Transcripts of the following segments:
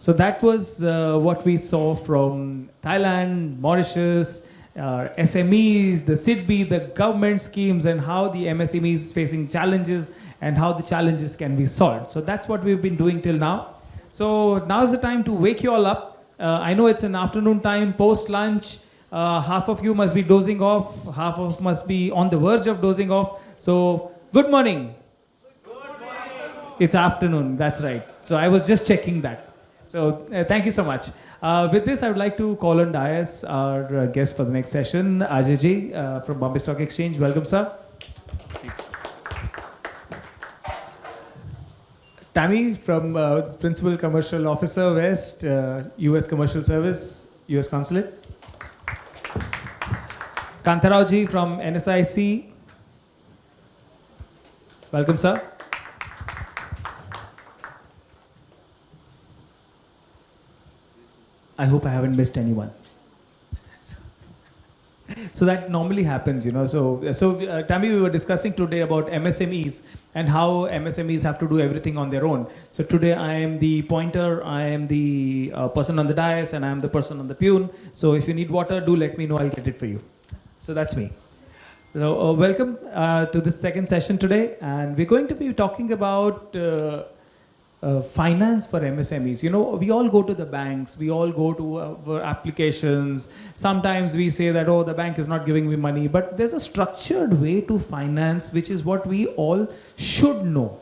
So that was what we saw from Thailand, Mauritius, SMEs, the SIDBI, the government schemes, and how the MSMEs is facing challenges and how the challenges can be solved. So that's what we've been doing till now. So now's the time to wake you all up. I know it's an afternoon time, post-lunch. Half of you must be dozing off, half of must be on the verge of dozing off. So good morning. Good morning. It's afternoon, that's right. So I was just checking that. So thank you so much. With this, I would like to call on dais our guest for the next session, Ajay from Bombay Stock Exchange. Welcome, sir. Thanks. Tammy from Principal Commercial Officer West, US Commercial Service, US Consulate. Kantharao ji from NSIC. Welcome, sir. I hope I haven't missed anyone. So that normally happens, you know. So Tammy, we were discussing today about MSMEs and how MSMEs have to do everything on their own. So today I am the pointer, I am the person on the dais, and I am the person on the pew. So if you need water, do let me know, I'll get it for you. So that's me. So welcome to this second session today, and we're going to be talking about finance for MSMEs. You know, we all go to the banks, we all go to our applications. Sometimes we say that, oh, the bank is not giving me money, but there's a structured way to finance, which is what we all should know.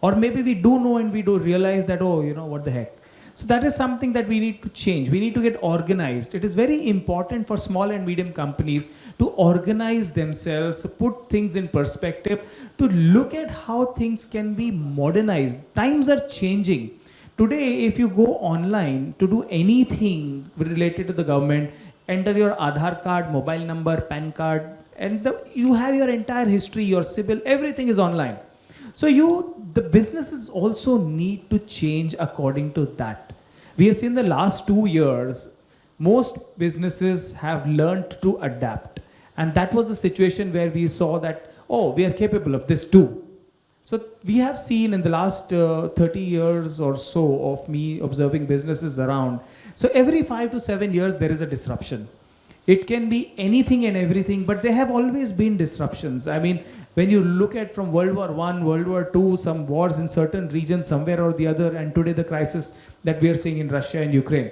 Or maybe we do know and we do realize that, oh, you know, what the heck. So that is something that we need to change. We need to get organized. It is very important for small and medium companies to organize themselves, put things in perspective, to look at how things can be modernized. Times are changing. Today, if you go online to do anything related to the government, enter your Aadhaar card, mobile number, PAN card, and you have your entire history, your CIBIL, everything is online. So the businesses also need to change according to that. We have seen the last 2 years, most businesses have learned to adapt. And that was a situation where we saw that, oh, we are capable of this too. So we have seen in the last 30 years or so of me observing businesses around. So every 5 to 7 years, there is a disruption. It can be anything and everything, but there have always been disruptions. I mean, when you look at from World War I, World War II, some wars in certain regions somewhere or the other, and today the crisis that we are seeing in Russia and Ukraine.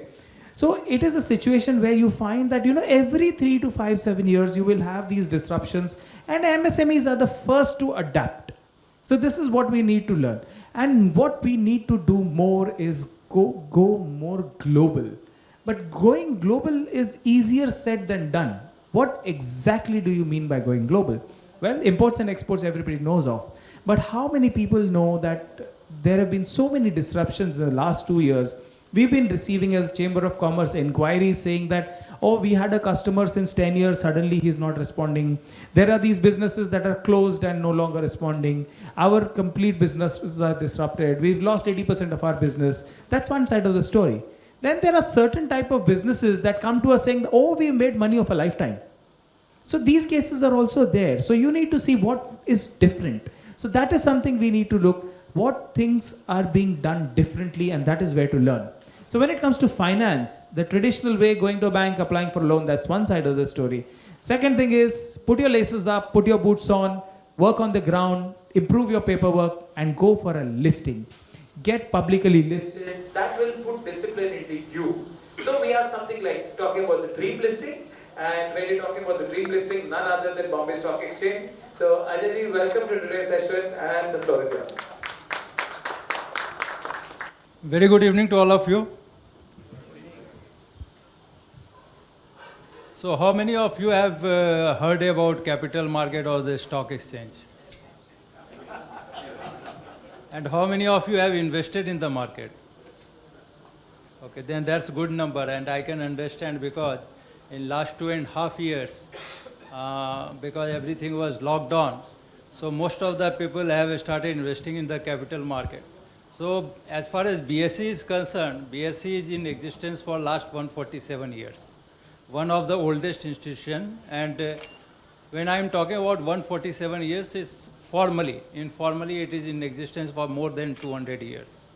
So it is a situation where you find that, you know, every 3 to 5, 7 years, you will have these disruptions, and MSMEs are the first to adapt. So this is what we need to learn. And what we need to do more is go more global. But going global is easier said than done. What exactly do you mean by going global? Well, imports and exports everybody knows of. But how many people know that there have been so many disruptions in the last 2 years? We've been receiving as Chamber of Commerce inquiries saying that, oh, we had a customer since 10 years, suddenly he's not responding. There are these businesses that are closed and no longer responding. Our complete businesses are disrupted. We've lost 80% of our business. That's one side of the story. Then there are certain type of businesses that come to us saying, oh, we made money of a lifetime. So these cases are also there. So you need to see what is different. So that is something we need to look, what things are being done differently, and that is where to learn. So when it comes to finance, the traditional way, going to a bank, applying for a loan, that's one side of the story. Second thing is, put your laces up, put your boots on, work on the ground, improve your paperwork, and go for a listing. Get publicly listed. That will put discipline into you. So we have something like talking about the dream listing. And when you're talking about the dream listing, none other than Bombay Stock Exchange. So Ajay, welcome to today's session, and the floor is yours. Very good evening to all of you. So how many of you have heard about capital market or the stock exchange? And how many of you have invested in the market? Okay, then that's a good number, and I can understand because in last 2.5 years, because everything was locked down, so most of the people have started investing in the capital market. So as far as BSE is concerned, BSE is in existence for last 147 years. One of the oldest institution, and when I am talking about 147 years, it's formally. Informally, it is in existence for more than 200 years.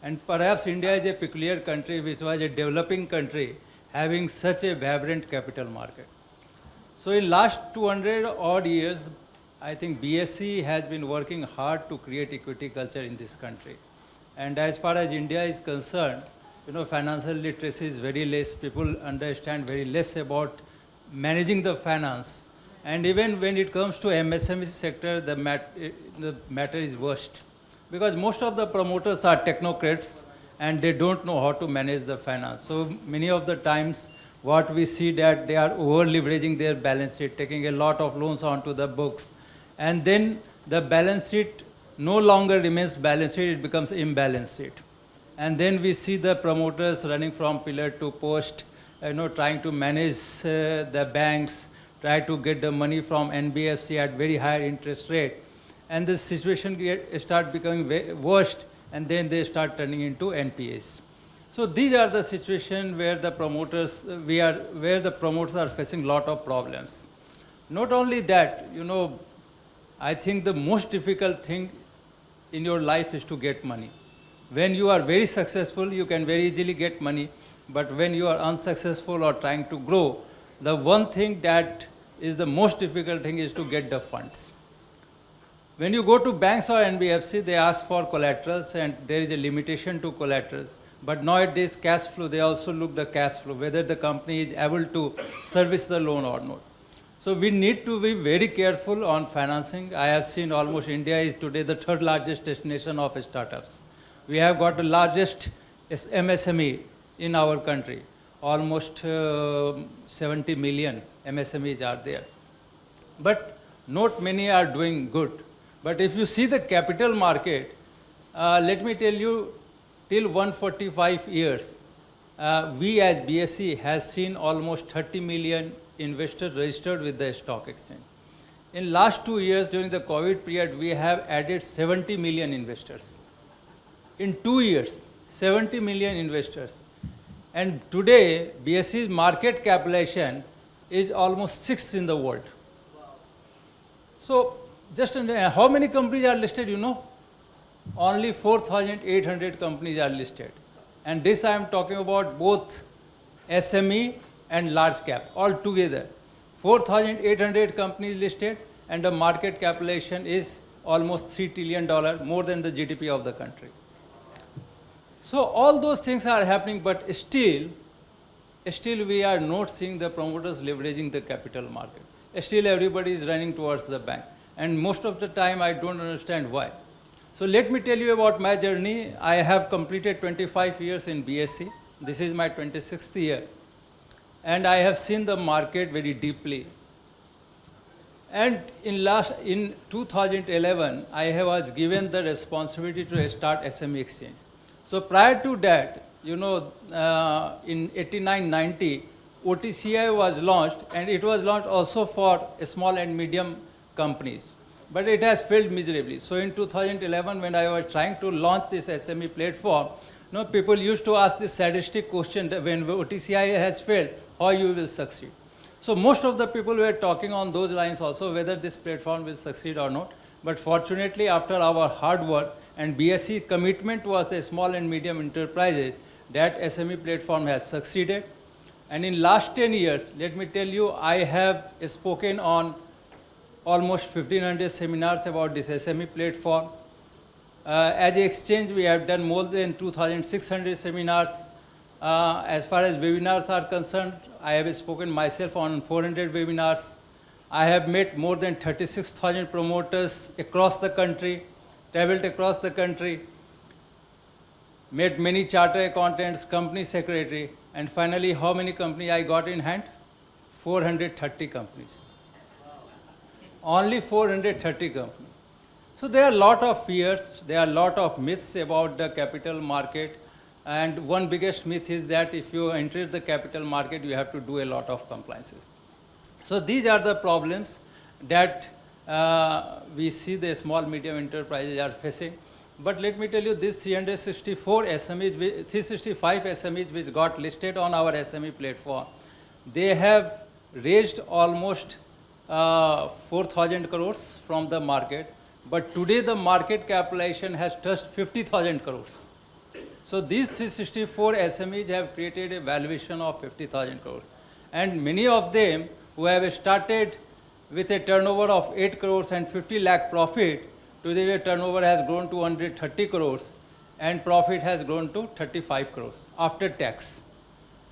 And perhaps India is a peculiar country, which was a developing country, having such a vibrant capital market. So in last 200 odd years, I think BSE has been working hard to create equity culture in this country. And as far as India is concerned, financial literacy is very less. People understand very less about managing the finance. And even when it comes to MSME sector, the matter is worst. Because most of the promoters are technocrats and they don't know how to manage the finance. So many of the times what we see that they are over leveraging their balance sheet, taking a lot of loans onto the books. And then the balance sheet no longer remains balance sheet, it becomes imbalance sheet. And then we see the promoters running from pillar to post, trying to manage the banks, try to get the money from NBFC at very high interest rate. And the situation start becoming worst, and then they start turning into NPAs. So these are the situation where the promoters, are facing a lot of problems. Not only that, I think the most difficult thing in your life is to get money. When you are very successful, you can very easily get money. But when you are unsuccessful or trying to grow, the one thing that is the most difficult thing is to get the funds. When you go to banks or NBFC, they ask for collaterals and there is a limitation to collaterals. But nowadays, cash flow, they also look the cash flow, whether the company is able to service the loan or not. So we need to be very careful on financing. I have seen almost India is today the third largest destination of startups. We have got the largest MSME in our country. Almost 70 million MSMEs are there. But not many are doing good. But if you see the capital market, let me tell you, till 145 years, we as BSE has seen almost 30 million investors registered with the stock exchange. In last 2 years, during the COVID period, we have added 70 million investors. In 2 years, 70 million investors. And today, BSE's market capitalization is almost 6th in the world. So, just how many companies are listed, Only 4,800 companies are listed. And this I am talking about both SME and large cap, all together. 4,800 companies listed and the market capitalization is almost $3 trillion, more than the GDP of the country. So all those things are happening, but still we are not seeing the promoters leveraging the capital market. Still everybody is running towards the bank. And most of the time I don't understand why. So let me tell you about my journey. I have completed 25 years in BSE. This is my 26th year. And I have seen the market very deeply. And in 2011, I was given the responsibility to start SME exchange. So prior to that, in 89-90, OTCI was launched, and it was launched also for small and medium companies. But it has failed miserably. So in 2011, when I was trying to launch this SME platform, people used to ask this sadistic question that when OTCI has failed, how you will succeed. So most of the people were talking on those lines also, whether this platform will succeed or not. But fortunately, after our hard work and BSE commitment was the small and medium enterprises, that SME platform has succeeded. And in last 10 years, let me tell you, I have spoken on almost 1,500 seminars about this SME platform. As an exchange, we have done more than 2,600 seminars. As far as webinars are concerned, I have spoken myself on 400 webinars. I have met more than 36,000 promoters across the country, traveled across the country, met many charter accountants, company secretary, and finally, how many companies I got in hand? 430 companies. Only 430 companies. So there are a lot of fears, there are a lot of myths about the capital market. And one biggest myth is that if you enter the capital market, you have to do a lot of compliances. So these are the problems that we see the small medium enterprises are facing. But let me tell you, these 365 SMEs which got listed on our SME platform, they have raised almost 4,000 crores from the market. But today the market capitalization has touched 50,000 crores. So these 364 SMEs have created a valuation of 50,000 crores. And many of them who have started with a turnover of 8 crores and 50 lakh profit, today the turnover has grown to 130 crores and profit has grown to 35 crores after tax.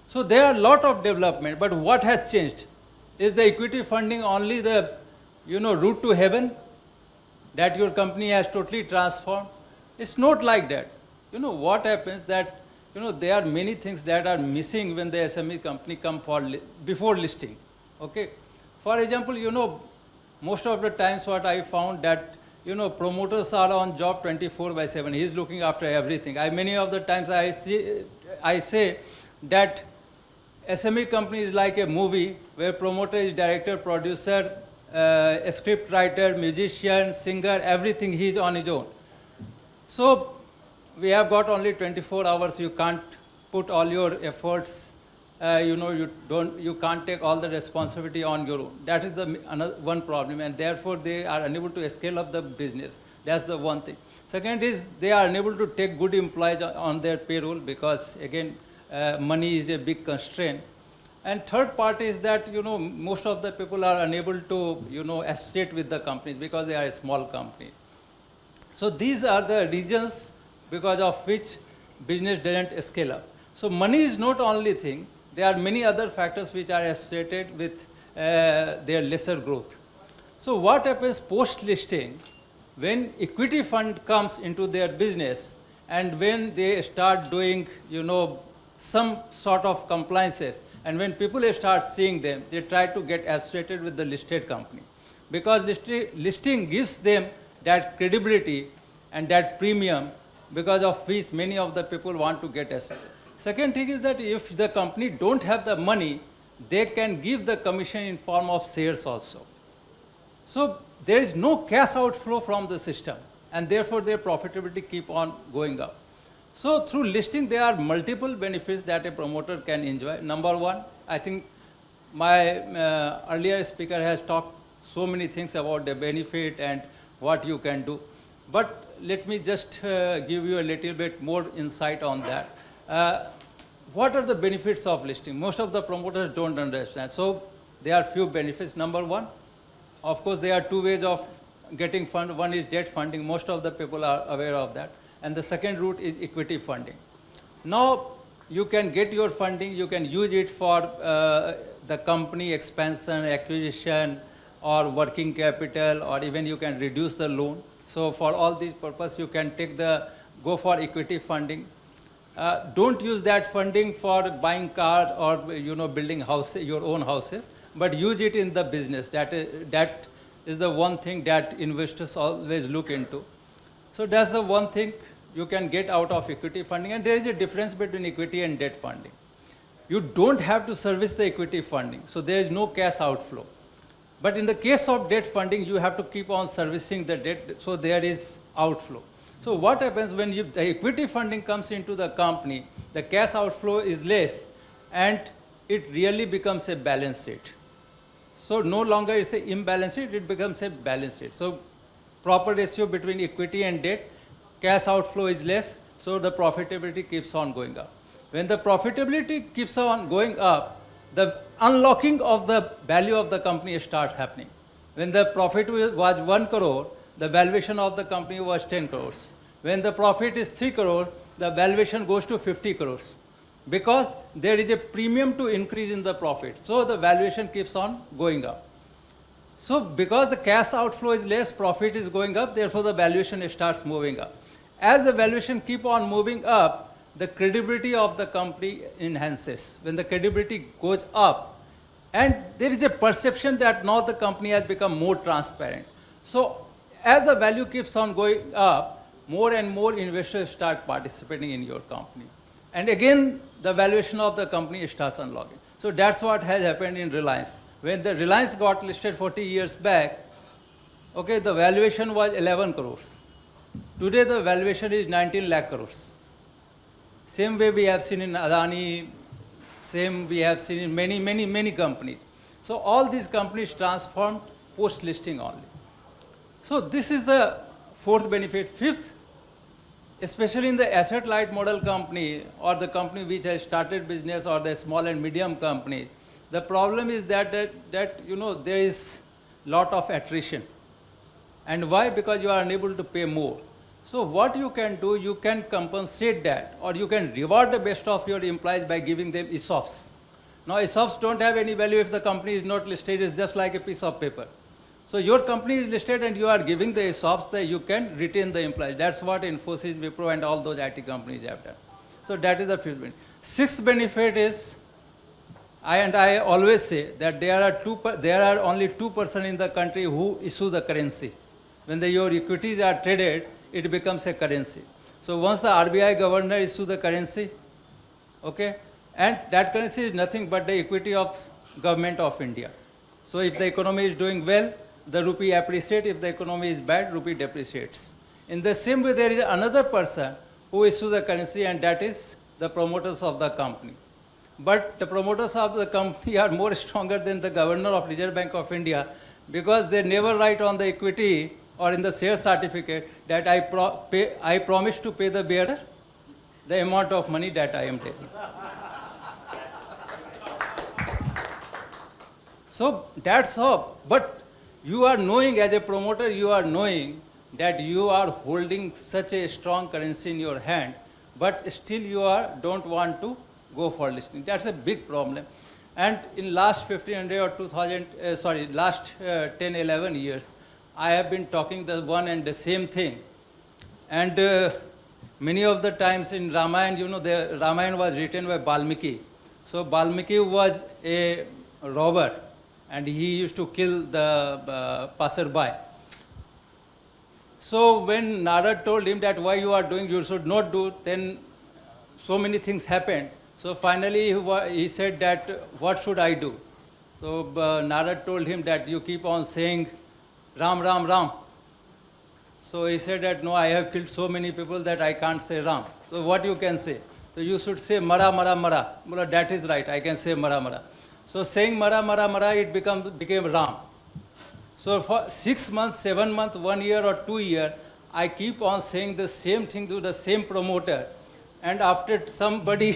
So there are a lot of development, but what has changed? Is the equity funding only the route to heaven that your company has totally transformed? It's not like that. What happens that there are many things that are missing when the SME company come for before listing. Okay, for example, most of the times what I found that promoters are on job 24/7. He's looking after everything. Many of the times I say that SME company is like a movie where promoter is director, producer, a script writer, musician, singer, everything he is on his own. So we have got only 24 hours. You can't put all your efforts. You can't take all the responsibility on your own. That is one problem, and therefore they are unable to scale up the business. That's the one thing. Second is they are unable to take good employees on their payroll because again money is a big constraint. And third part is that most of the people are unable to associate with the companies because they are a small company. So these are the reasons because of which business doesn't scale up. So money is not only thing. There are many other factors which are associated with their lesser growth. So what happens post-listing when equity fund comes into their business and when they start doing, some sort of compliances, and when people start seeing them, they try to get associated with the listed company. Because listing gives them that credibility and that premium because of which many of the people want to get associated. Second thing is that if the company don't have the money, they can give the commission in form of shares also. So there is no cash outflow from the system, and therefore their profitability keep on going up. So through listing, there are multiple benefits that a promoter can enjoy. Number one, I think my earlier speaker has talked so many things about the benefit and what you can do. But let me just give you a little bit more insight on that. What are the benefits of listing? Most of the promoters don't understand. So there are few benefits. Number one, of course, there are two ways of getting fund. One is debt funding. Most of the people are aware of that. And the second route is equity funding. Now, you can get your funding. You can use it for the company expansion, acquisition, or working capital, or even you can reduce the loan. So for all these purposes, you can go for equity funding. Don't use that funding for buying cars or building houses, your own houses, but use it in the business. That is the one thing that investors always look into. So that's the one thing you can get out of equity funding. And there is a difference between equity and debt funding. You don't have to service the equity funding, so there is no cash outflow. But in the case of debt funding, you have to keep on servicing the debt, so there is outflow. So what happens when the equity funding comes into the company, the cash outflow is less, and it really becomes a balance sheet. So no longer it's an imbalance sheet, it becomes a balance sheet. So proper ratio between equity and debt, cash outflow is less, so the profitability keeps on going up. When the profitability keeps on going up, the unlocking of the value of the company starts happening. When the profit was 1 crore, the valuation of the company was 10 crores. When the profit is 3 crores, the valuation goes to 50 crores. Because there is a premium to increase in the profit. So the valuation keeps on going up. So because the cash outflow is less, profit is going up, therefore the valuation starts moving up. As the valuation keep on moving up, the credibility of the company enhances. When the credibility goes up, and there is a perception that now the company has become more transparent. So as the value keeps on going up, more and more investors start participating in your company. And again, the valuation of the company starts unlocking. So that's what has happened in Reliance. When the Reliance got listed 40 years back, okay, the valuation was 11 crores. Today the valuation is 19 lakh crores. Same way we have seen in Adani, same we have seen in many companies. So all these companies transformed post-listing only. So this is the fourth benefit. Fifth, especially in the asset-light model company or the company which has started business or the small and medium company, the problem is that there is lot of attrition. And why? Because you are unable to pay more. So what you can do, you can compensate that, or you can reward the best of your employees by giving them ESOPs. Now ESOPs don't have any value if the company is not listed. It's just like a piece of paper. So your company is listed and you are giving the ESOPs that you can retain the employees. That's what Infosys, Wipro and all those IT companies have done. So that is the fifth benefit. Sixth benefit is, I always say that there are only 2% in the country who issue the currency. When your equities are traded, it becomes a currency. So once the RBI governor issue the currency, okay, and that currency is nothing but the equity of government of India. So if the economy is doing well, the rupee appreciates. If the economy is bad, rupee depreciates. In the same way, there is another person who issues the currency, and that is the promoters of the company. But the promoters of the company are more stronger than the governor of Reserve Bank of India, because they never write on the equity or in the share certificate that I promise to pay the bearer the amount of money that I am taking. So that's all. But you are knowing, as a promoter, you are knowing that you are holding such a strong currency in your hand, but still you don't want to go for listing. That's a big problem. And in last 1500 or last 10, 11 years, I have been talking the one and the same thing. And many of the times in Ramayana, the Ramayana was written by Valmiki. So Valmiki was a robber, and he used to kill the passerby. So when Narad told him that why you are doing, you should not do, then so many things happened. So finally he said that, what should I do? So Narad told him that you keep on saying Ram, Ram, Ram. So he said that, no, I have killed so many people that I can't say Ram. So what you can say? So you should say Mara, Mara, Mara. Well, that is right, I can say Mara, Mara. So saying Mara, Mara, Mara, it became Ram. So for 6 months, 7 months, 1 year or 2 years, I keep on saying the same thing to the same promoter. And after somebody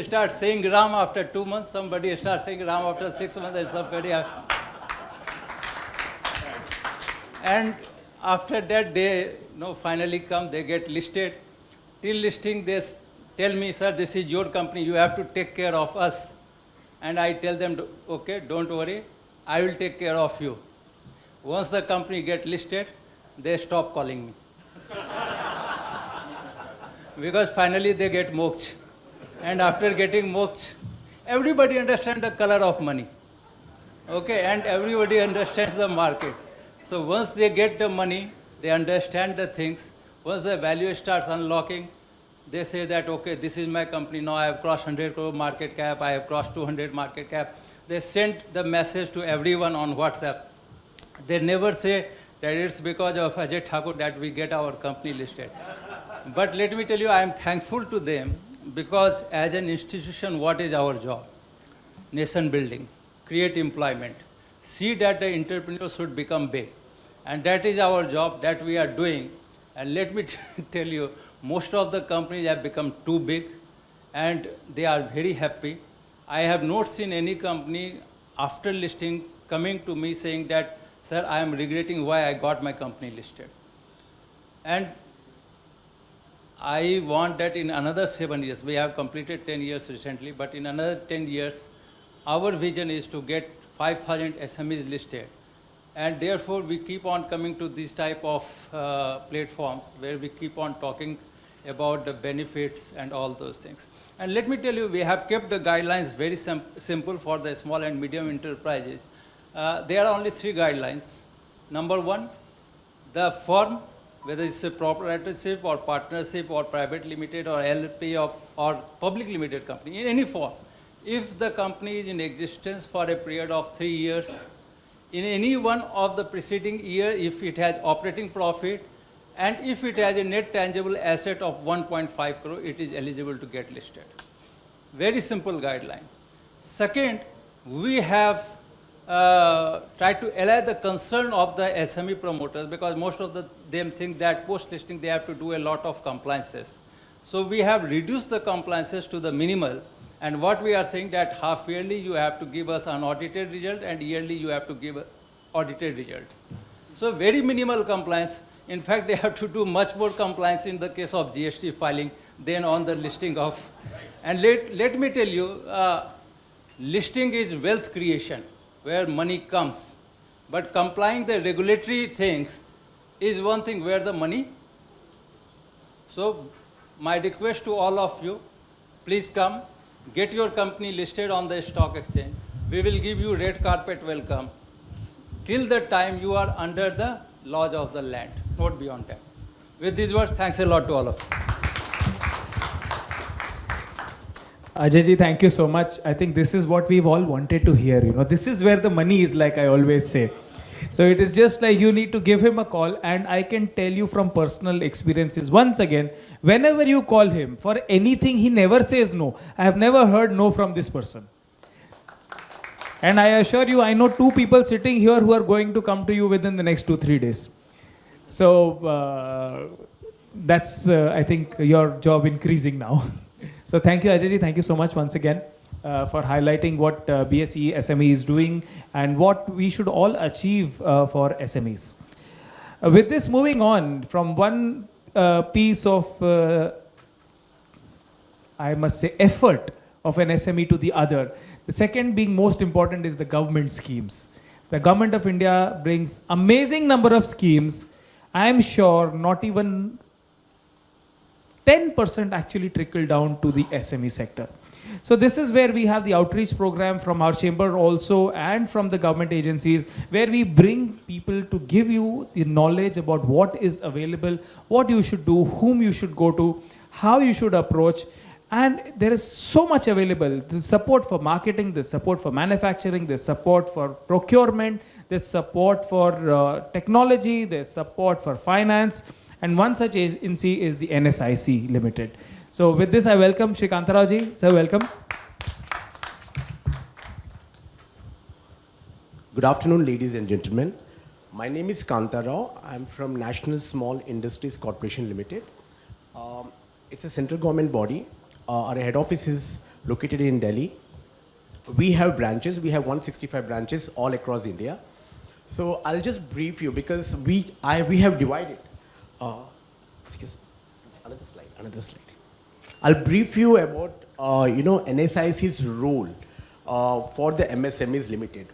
starts saying Ram after 2 months, somebody starts saying Ram after 6 months, and somebody and after that they finally come, they get listed. Till listing, they tell me, sir, this is your company, you have to take care of us. And I tell them, okay, don't worry, I will take care of you. Once the company get listed, they stop calling me. Because finally they get moksha. And after getting moksha, everybody understands the color of money. Okay, and everybody understands the market. So once they get the money, they understand the things. Once the value starts unlocking, they say that, okay, this is my company, now I have crossed 100 crore market cap, I have crossed 200 market cap. They send the message to everyone on WhatsApp. They never say that it's because of Ajay Thakur that we get our company listed. But let me tell you, I am thankful to them, because as an institution, what is our job? Nation building, create employment, see that the entrepreneurs should become big. And that is our job that we are doing. And let me tell you, most of the companies have become too big, and they are very happy. I have not seen any company after listing coming to me saying that, sir, I am regretting why I got my company listed. And I want that in another 7 years, we have completed 10 years recently, but in another 10 years, our vision is to get 5,000 SMEs listed. And therefore, we keep on coming to these type of platforms where we keep on talking about the benefits and all those things. And let me tell you, we have kept the guidelines very simple for the small and medium enterprises. There are only 3 guidelines. Number 1, the firm, whether it's a proprietorship or partnership or private limited or LP or public limited company, in any form, if the company is in existence for a period of 3 years, in any one of the preceding year, if it has operating profit, and if it has a net tangible asset of 1.5 crore, it is eligible to get listed. Very simple guideline. Second, we have try to allay the concern of the SME promoters, because most of them think that post-listing they have to do a lot of compliances. So we have reduced the compliances to the minimal, and what we are saying that half yearly you have to give us an audited result and yearly you have to give audited results. So very minimal compliance. In fact, they have to do much more compliance in the case of GST filing than on the listing of. And let me tell you, listing is wealth creation, where money comes. But complying the regulatory things is one thing where the money. So my request to all of you, please come, get your company listed on the stock exchange. We will give you red carpet welcome till the time you are under the laws of the land, not beyond that. With these words, thanks a lot to all of you. Ajay ji, thank you so much. I think this is what we've all wanted to hear. This is where the money is, like I always say. So it is just like you need to give him a call, and I can tell you from personal experiences, once again, whenever you call him for anything, he never says no. I have never heard no from this person. And I assure you, I know 2 people sitting here who are going to come to you within the next 2-3 days. So that's, I think, your job increasing now. So thank you, Ajay ji. Thank you so much once again for highlighting what BSE SME is doing and what we should all achieve for SMEs. With this, moving on from one piece of, I must say, effort of an SME to the other. The second being most important is the government schemes. The government of India brings amazing number of schemes. I am sure not even 10% actually trickle down to the SME sector. So this is where we have the outreach program from our chamber also and from the government agencies, where we bring people to give you the knowledge about what is available, what you should do, whom you should go to, how you should approach. And there is so much available. There's support for marketing, there's support for manufacturing, there's support for procurement, there's support for technology, there's support for finance. And one such agency is the NSIC Limited. So with this, I welcome Shri Kantharao ji. Sir, welcome. Good afternoon, ladies and gentlemen. My name is Kantharao. I'm from National Small Industries Corporation Limited. It's a central government body. Our head office is located in Delhi. We have branches. We have 165 branches all across India. So I'll just brief you because we have divided. Excuse me. Another slide. I'll brief you about NSIC's role for the MSMEs Limited.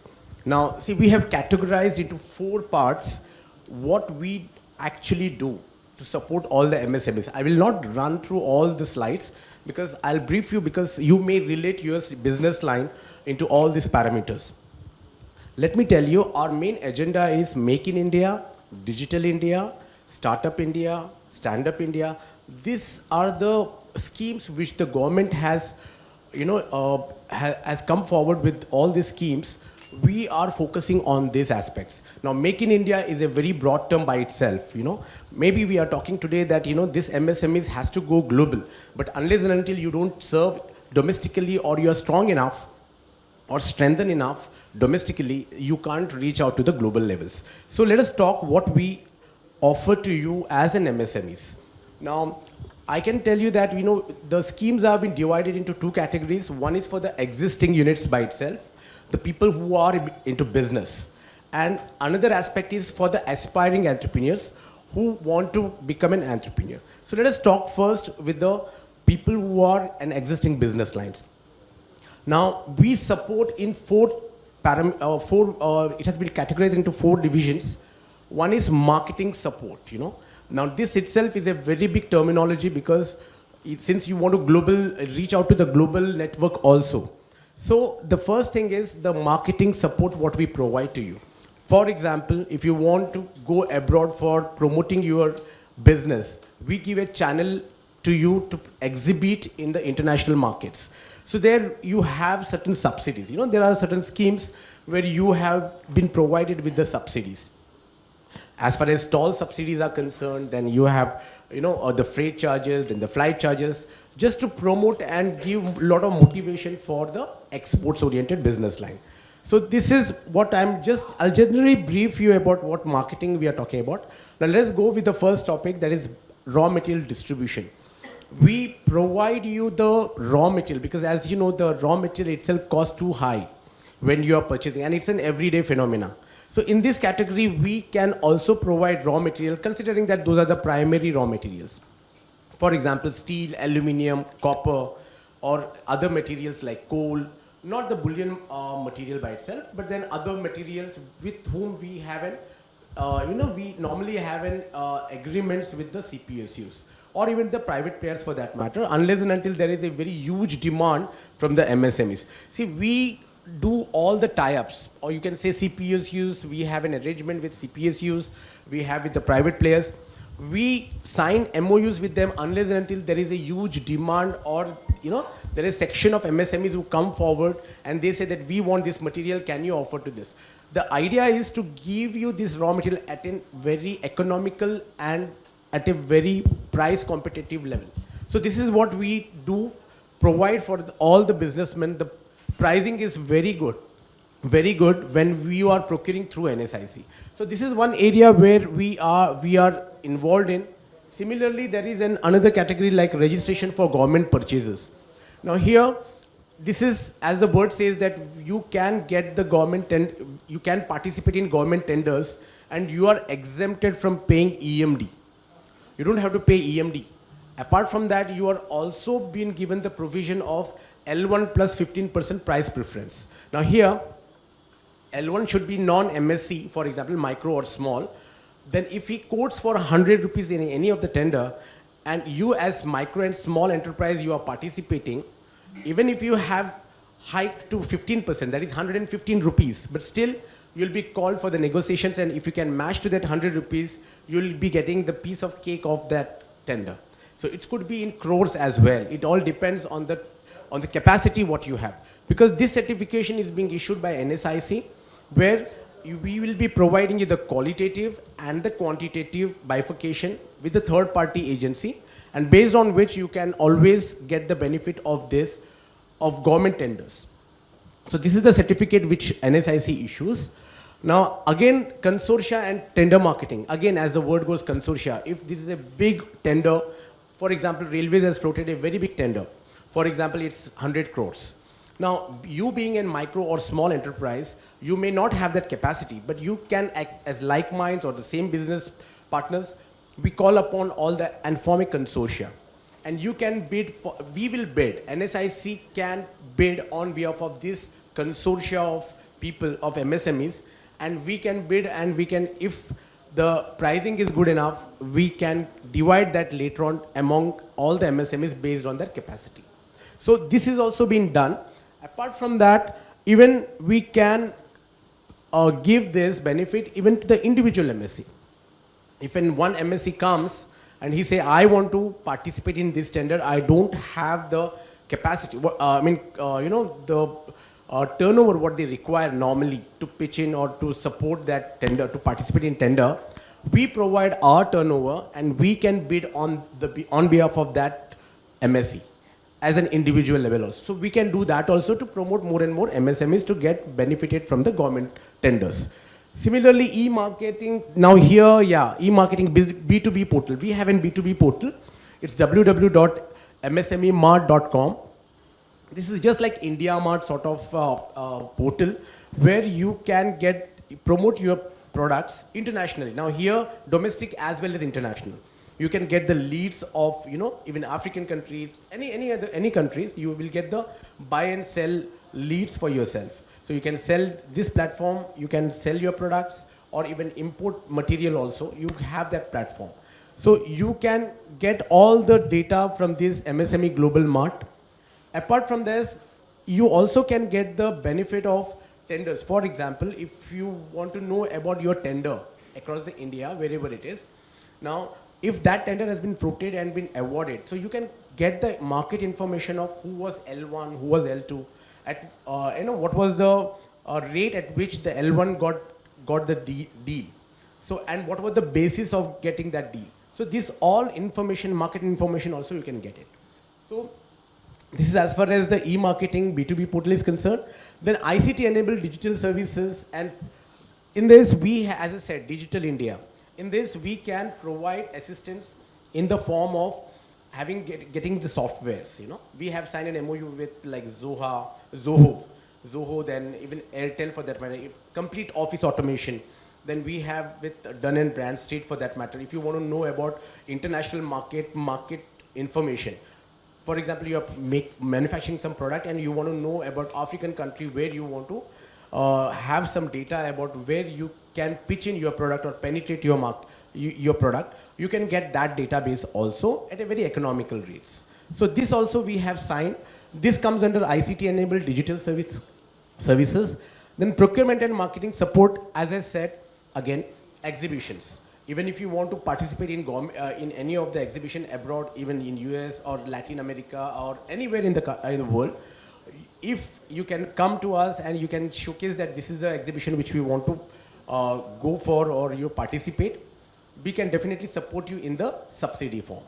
Now, see, we have categorized into 4 parts what we actually do to support all the MSMEs. I will not run through all the slides because I'll brief you because you may relate your business line into all these parameters. Let me tell you, our main agenda is Make in India, Digital India, Startup India, Stand Up India. These are the schemes which the government has, has come forward with all these schemes. We are focusing on these aspects. Now, Make in India is a very broad term by itself, Maybe we are talking today that, this MSMEs has to go global. But unless and until you don't serve domestically or you are strong enough or strengthened enough domestically, you can't reach out to the global levels. So let us talk what we offer to you as an MSMEs. Now, I can tell you that, the schemes have been divided into 2 categories. One is for the existing units by itself, the people who are into business. And another aspect is for the aspiring entrepreneurs who want to become an entrepreneur. So let us talk first with the people who are an existing business lines. Now, we support in it has been categorized into 4 divisions. One is marketing support, Now, this itself is a very big terminology because since you want to reach out to the global network also. So the first thing is the marketing support what we provide to you. For example, if you want to go abroad for promoting your business, we give a channel to you to exhibit in the international markets. So there you have certain subsidies. There are certain schemes where you have been provided with the subsidies. As far as stall subsidies are concerned, then you have, the freight charges, then the flight charges, just to promote and give a lot of motivation for the exports-oriented business line. So this is what I'll generally brief you about what marketing we are talking about. Now let's go with the first topic, that is raw material distribution. We provide you the raw material because, as you know, the raw material itself costs too high when you are purchasing, and it's an everyday phenomena. So in this category, we can also provide raw material, considering that those are the primary raw materials. For example, steel, aluminium, copper, or other materials like coal, not the bullion material by itself, but then other materials with whom we have we normally have agreements with the CPSUs, or even the private players for that matter, unless and until there is a very huge demand from the MSMEs. See, we do all the tie-ups, or you can say CPSUs, we have an arrangement with CPSUs, we have with the private players. We sign MOUs with them unless and until there is a huge demand, or there is a section of MSMEs who come forward and they say that we want this material, can you offer to this? The idea is to give you this raw material at a very economical and at a very price competitive level. So this is what we do provide for all the businessmen. The pricing is very good when we are procuring through NSIC. So this is one area where we are involved in. Similarly, there is another category like registration for government purchases. Now here, this is, as the word says, that you can get the government and you can participate in government tenders, and you are exempted from paying EMD. You don't have to pay EMD. Apart from that, you are also being given the provision of L1 plus 15% price preference. Now here, L1 should be non-MSC, for example, micro or small. Then if he quotes for 100 rupees in any of the tender, and you as micro and small enterprise, you are participating, even if you have hiked to 15%, that is 115 rupees, but still you'll be called for the negotiations, and if you can match to that 100 rupees, you'll be getting the piece of cake of that tender. So it could be in crores as well. It all depends on the capacity what you have. Because this certification is being issued by NSIC, where we will be providing you the qualitative and the quantitative bifurcation with the third party agency, and based on which you can always get the benefit of this, of government tenders. So this is the certificate which NSIC issues. Now again, consortia and tender marketing. Again, as the word goes, consortia. If this is a big tender, for example, Railways has floated a very big tender. For example, it's 100 crores. Now, you being a micro or small enterprise, you may not have that capacity, but you can act as like minds or the same business partners. We call upon all the and form a consortia. And you can bid for, we will bid, NSIC can bid on behalf of this consortia of people, of MSMEs, and we can bid, and we can, if the pricing is good enough, we can divide that later on among all the MSMEs based on their capacity. So this is also being done. Apart from that, even we can give this benefit even to the individual MSC. If one MSC comes and he say, I want to participate in this tender, I don't have the capacity, the turnover what they require normally to pitch in or to support that tender, to participate in tender, we provide our turnover and we can bid on behalf of that MSC as an individual level also. So we can do that also to promote more and more MSMEs to get benefited from the government tenders. Similarly, e-marketing, now here, e-marketing B2B portal. We have a B2B portal. It's www.msmemart.com. This is just like India Mart sort of portal where you can promote your products internationally. Now here, domestic as well as international. You can get the leads of, even African countries, any countries, you will get the buy and sell leads for yourself. So you can sell this platform, you can sell your products, or even import material also, you have that platform. So you can get all the data from this MSME Global Mart. Apart from this, you also can get the benefit of tenders. For example, if you want to know about your tender across the India, wherever it is, now, if that tender has been floated and been awarded, so you can get the market information of who was L1, who was L2, at what was the rate at which the L1 got the deal. So, and what was the basis of getting that deal. So this all information, market information also you can get it. So This is as far as the e-marketing B2B portal is concerned. Then ICT-enabled digital services, and in this we, as I said, Digital India. In this we can provide assistance in the form of getting the softwares. You know, we have signed an MOU with like Zoho, then even Airtel for that matter. Complete office automation. Then we have with Dun and Bradstreet for that matter. If you want to know about international market information. For example, you are manufacturing some product and you want to know about African country where you want to have some data about where you can pitch in your product or penetrate your product. You can get that database also at a very economical rates. So this also we have signed. This comes under ICT-enabled digital services. Then procurement and marketing support, as I said, again, exhibitions. Even if you want to participate in any of the exhibition abroad, even in US or Latin America or anywhere in the world, if you can come to us and you can showcase that this is the exhibition which we want to go for or you participate, we can definitely support you in the subsidy form.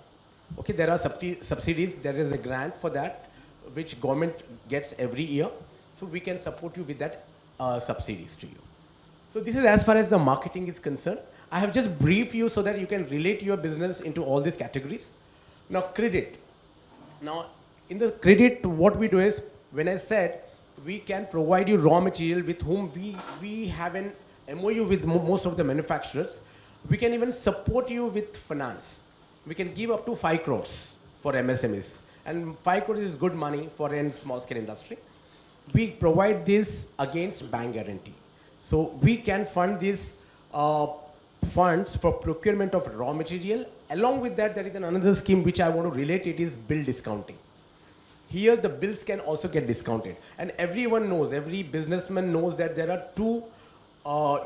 Okay, there are subsidies, there is a grant for that which government gets every year. So we can support you with that subsidies to you. So this is as far as the marketing is concerned. I have just briefed you so that you can relate your business into all these categories. Now credit. Now in the credit, what we do is, when I said we can provide you raw material with whom we have an MOU with most of the manufacturers, we can even support you with finance. We can give up to 5 crores for MSMEs. And 5 crores is good money for a small scale industry. We provide this against bank guarantee. So we can fund these funds for procurement of raw material. Along with that, there is another scheme which I want to relate. It is bill discounting. Here the bills can also get discounted. And everyone knows, every businessman knows that there are two,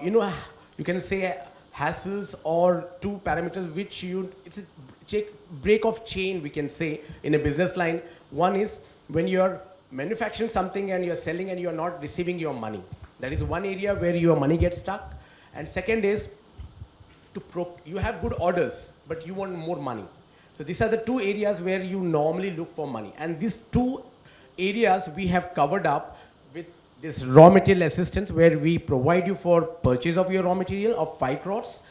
you can say hassles or two parameters which it's a break of chain, we can say, in a business line. One is when you're manufacturing something and you're selling and you're not receiving your money. That is one area where your money gets stuck. And second is, you have good orders, but you want more money. So these are the two areas where you normally look for money. And these two areas we have covered up with this raw material assistance, where we provide you for purchase of your raw material of 5 crores.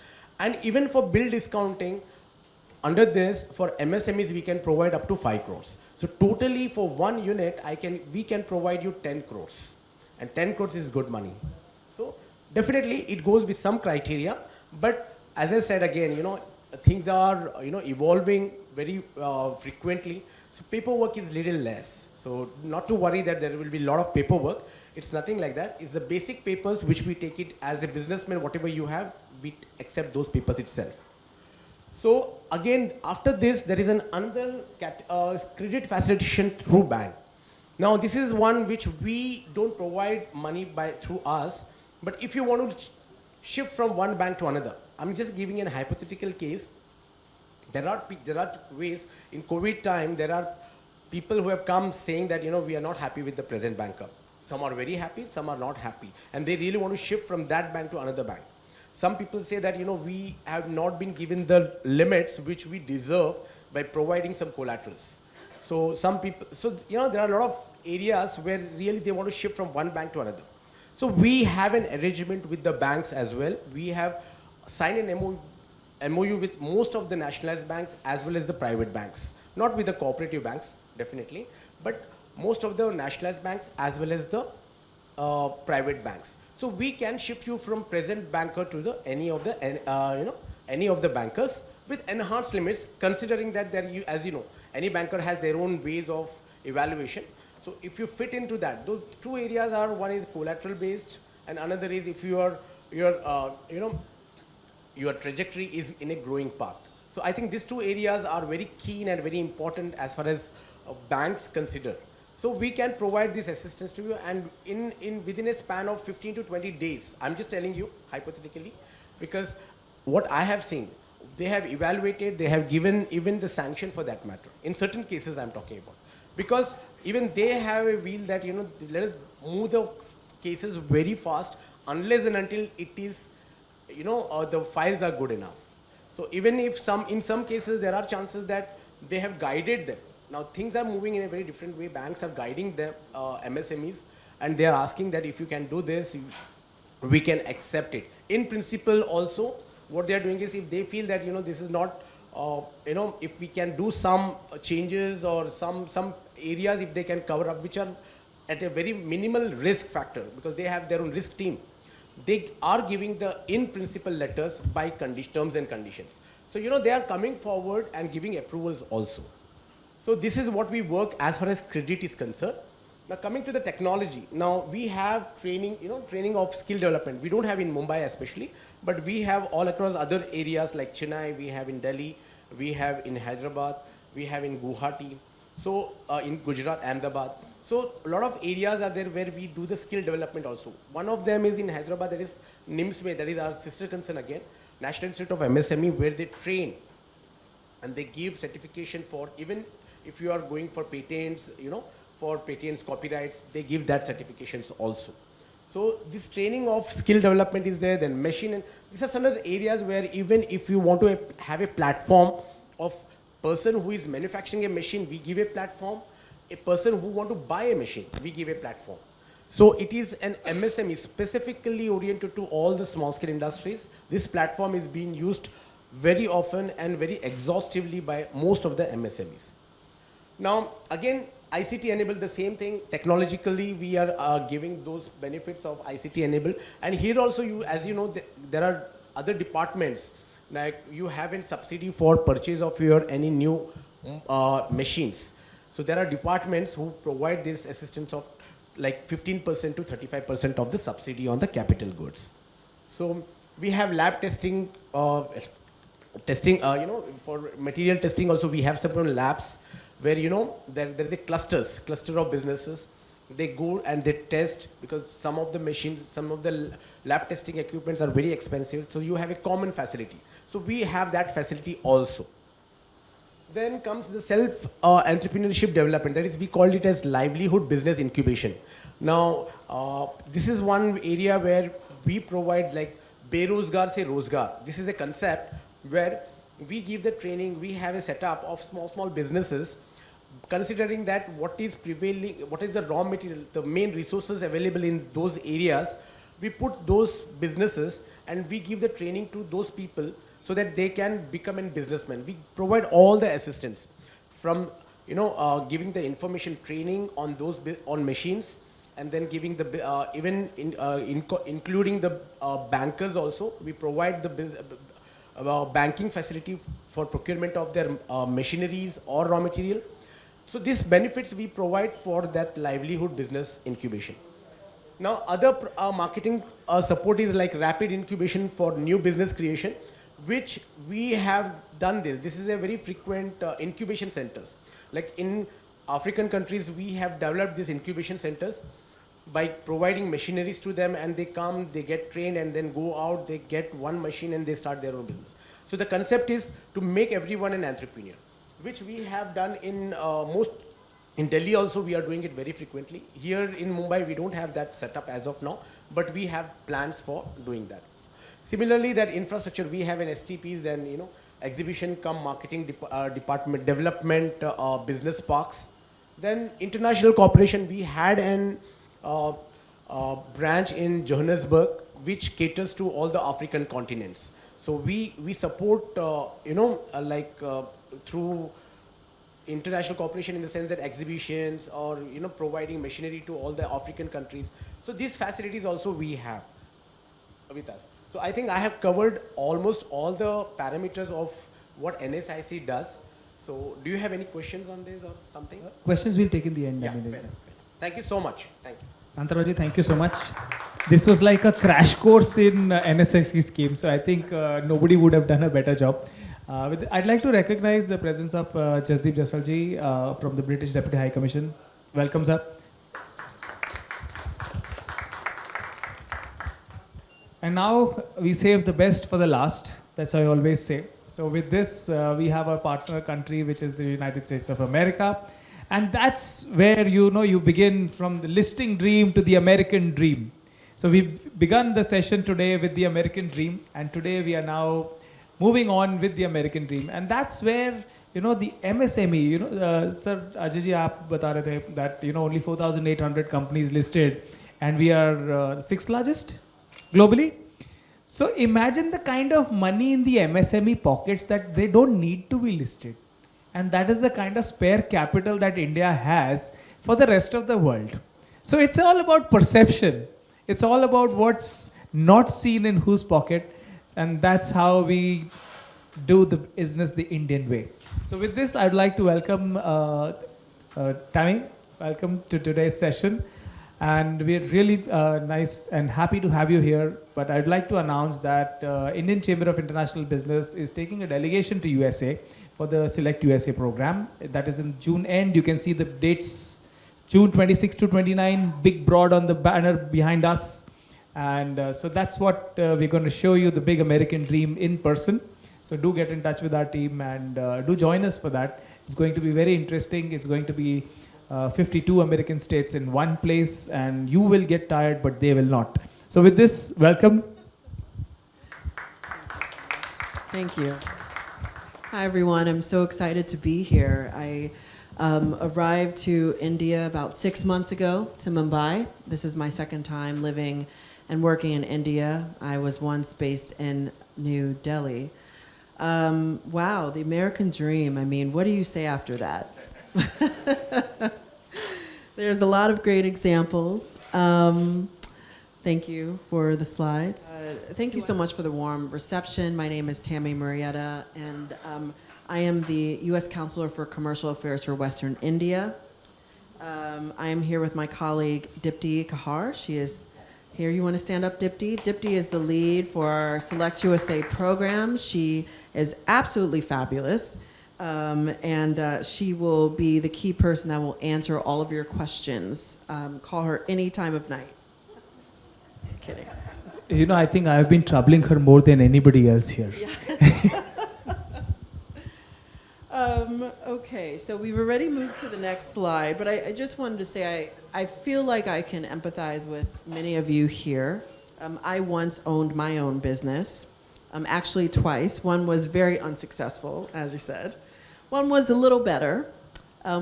And even for bill discounting, under this, for MSMEs, we can provide up to 5 crores. So totally for one unit, we can provide you 10 crores. And 10 crores is good money. So definitely it goes with some criteria. But as I said again, things are evolving very frequently. So paperwork is little less. So not to worry that there will be a lot of paperwork. It's nothing like that. It's the basic papers which we take it as a businessman, whatever you have, we accept those papers itself. So again, after this, there is another credit facilitation through bank. Now this is one which we don't provide money through us, but if you want to shift from one bank to another, I'm just giving a hypothetical case. There are ways. In COVID time, there are people who have come saying that we are not happy with the present banker. Some are very happy, some are not happy, and they really want to shift from that bank to another bank. Some people say that we have not been given the limits which we deserve by providing some collaterals. So there are a lot of areas where really they want to shift from one bank to another. So we have an arrangement with the banks as well. We have signed an MOU with most of the nationalized banks as well as the private banks. Not with the cooperative banks, definitely, but most of the nationalized banks as well as the private banks. So we can shift you from present banker to any of the bankers with enhanced limits, considering that as you know, any banker has their own ways of evaluation. So if you fit into that, those two areas are, one is collateral based, and another is if your trajectory is in a growing path. So I think these two areas are very keen and very important as far as banks consider. So we can provide this assistance to you, and within a span of 15 to 20 days, I'm just telling you hypothetically, because what I have seen, they have evaluated, they have given even the sanction for that matter. In certain cases I'm talking about. Because even they have a wheel that, let us move the cases very fast unless and until it is, the files are good enough. So even if in some cases there are chances that they have guided them Now things are moving in a very different way. Banks are guiding them, MSMEs, and they are asking that if you can do this, we can accept it. In principle also, what they are doing is if they feel that, this is not, if we can do some changes or some areas if they can cover up, which are at a very minimal risk factor, because they have their own risk team, they are giving the in principle letters by terms and conditions. So, they are coming forward and giving approvals also. So this is what we work as far as credit is concerned. Now coming to the technology, now we have training, training of skill development. We don't have in Mumbai especially, but we have all across other areas like Chennai, we have in Delhi, we have in Hyderabad, we have in Guwahati, so in Gujarat, Ahmedabad. So a lot of areas are there where we do the skill development also. One of them is in Hyderabad, that is NIMSME, that is our sister concern again, National Institute of MSME, where they train and they give certification for, even if you are going for patents, for patents, copyrights, they give that certifications also. So this training of skill development is there, then machine, and these are some of the areas where even if you want to have a platform of person who is manufacturing a machine, we give a platform. A person who want to buy a machine, we give a platform. So it is an MSME specifically oriented to all the small scale industries. This platform is being used very often and very exhaustively by most of the MSMEs. Now, again, ICT enabled the same thing. Technologically, we are giving those benefits of ICT enabled. And here also, as you know, there are other departments, like you have a subsidy for purchase of any new machines. So there are departments who provide this assistance of like 15% to 35% of the subsidy on the capital goods. So we have lab testing, for material testing also we have several labs where, there's a cluster of businesses. They go and they test, because some of the machines, some of the lab testing equipments are very expensive. So you have a common facility. So we have that facility also. Then comes the self-entrepreneurship development. That is, we called it as livelihood business incubation. Now, this is one area where we provide like Berozgar se Rozgar. This is a concept where we give the training, we have a setup of small businesses, considering that what is prevailing, what is the raw material, the main resources available in those areas, we put those businesses and we give the training to those people so that they can become a businessman. We provide all the assistance from, giving the information training on those on machines, and then giving the including the bankers also. We provide the banking facility for procurement of their machineries or raw material. So these benefits we provide for that livelihood business incubation. Now other marketing support is like rapid incubation for new business creation, which we have done this. This is a very frequent incubation centers. Like in African countries, we have developed these incubation centers by providing machineries to them, and they come, they get trained, and then go out, they get one machine and they start their own business. So the concept is to make everyone an entrepreneur, which we have done in in Delhi also. We are doing it very frequently. Here in Mumbai, we don't have that setup as of now, but we have plans for doing that. Similarly, that infrastructure, we have an STPs, then exhibition come marketing department, development, business parks. Then international cooperation, we had an branch in Johannesburg, which caters to all the African continents. So we support, through international cooperation in the sense that exhibitions or, providing machinery to all the African countries. So these facilities also we have with us. So I think I have covered almost all the parameters of what NSIC does. So do you have any questions on this or something? Questions we'll take in the end. Yeah, fair. Thank you so much. Thank you. Kantharao, thank you so much. This was like a crash course in NSIC scheme. So I think nobody would have done a better job. I'd like to recognize the presence of Jasdeep Jasalji from the British Deputy High Commission. Welcome, sir. And now we save the best for the last. That's how I always say. So with this, we have a partner country, which is the United States of America. And that's where, you begin from the listing dream to the American dream. So we've begun the session today with the American dream. And today we are now moving on with the American dream. And that's where, the MSME, sir, Ajay ji, aap bata rahe the that, only 4,800 companies listed and we are sixth largest globally. So imagine the kind of money in the MSME pockets that they don't need to be listed. And that is the kind of spare capital that India has for the rest of the world. So it's all about perception. It's all about what's not seen in whose pocket. And that's how we do the business the Indian way. So with this, I'd like to welcome Tammy. Welcome to today's session. And we're really nice and happy to have you here. But I'd like to announce that Indian Chamber of International Business is taking a delegation to USA for the Select USA program. That is in June end. You can see the dates, June 26 to 29, big broad on the banner behind us. And so that's what we're going to show you, the big American dream in person. So do get in touch with our team and do join us for that. It's going to be very interesting. It's going to be 52 American states in one place, and you will get tired, but they will not. So with this, welcome. Thank you. Hi, everyone. I'm so excited to be here. I arrived to India about 6 months ago, to Mumbai. This is my second time living and working in India. I was once based in New Delhi. Wow, the American dream. I mean, what do you say after that? There's a lot of great examples. Thank you for the slides. Thank you so much for the warm reception. My name is Tammy Murrietta, and I am the U.S. Counselor for Commercial Affairs for Western India. I am here with my colleague, Dipti Kahar. She is here. You want to stand up, Dipti? Dipti is the lead for our Select USA program. She is absolutely fabulous. And she will be the key person that will answer all of your questions. Call her any time of night. Kidding. I think I've been troubling her more than anybody else here. Yeah. Okay, so we've already moved to the next slide, but I just wanted to say I feel like I can empathize with many of you here. I once owned my own business, actually twice. One was very unsuccessful, as you said. One was a little better.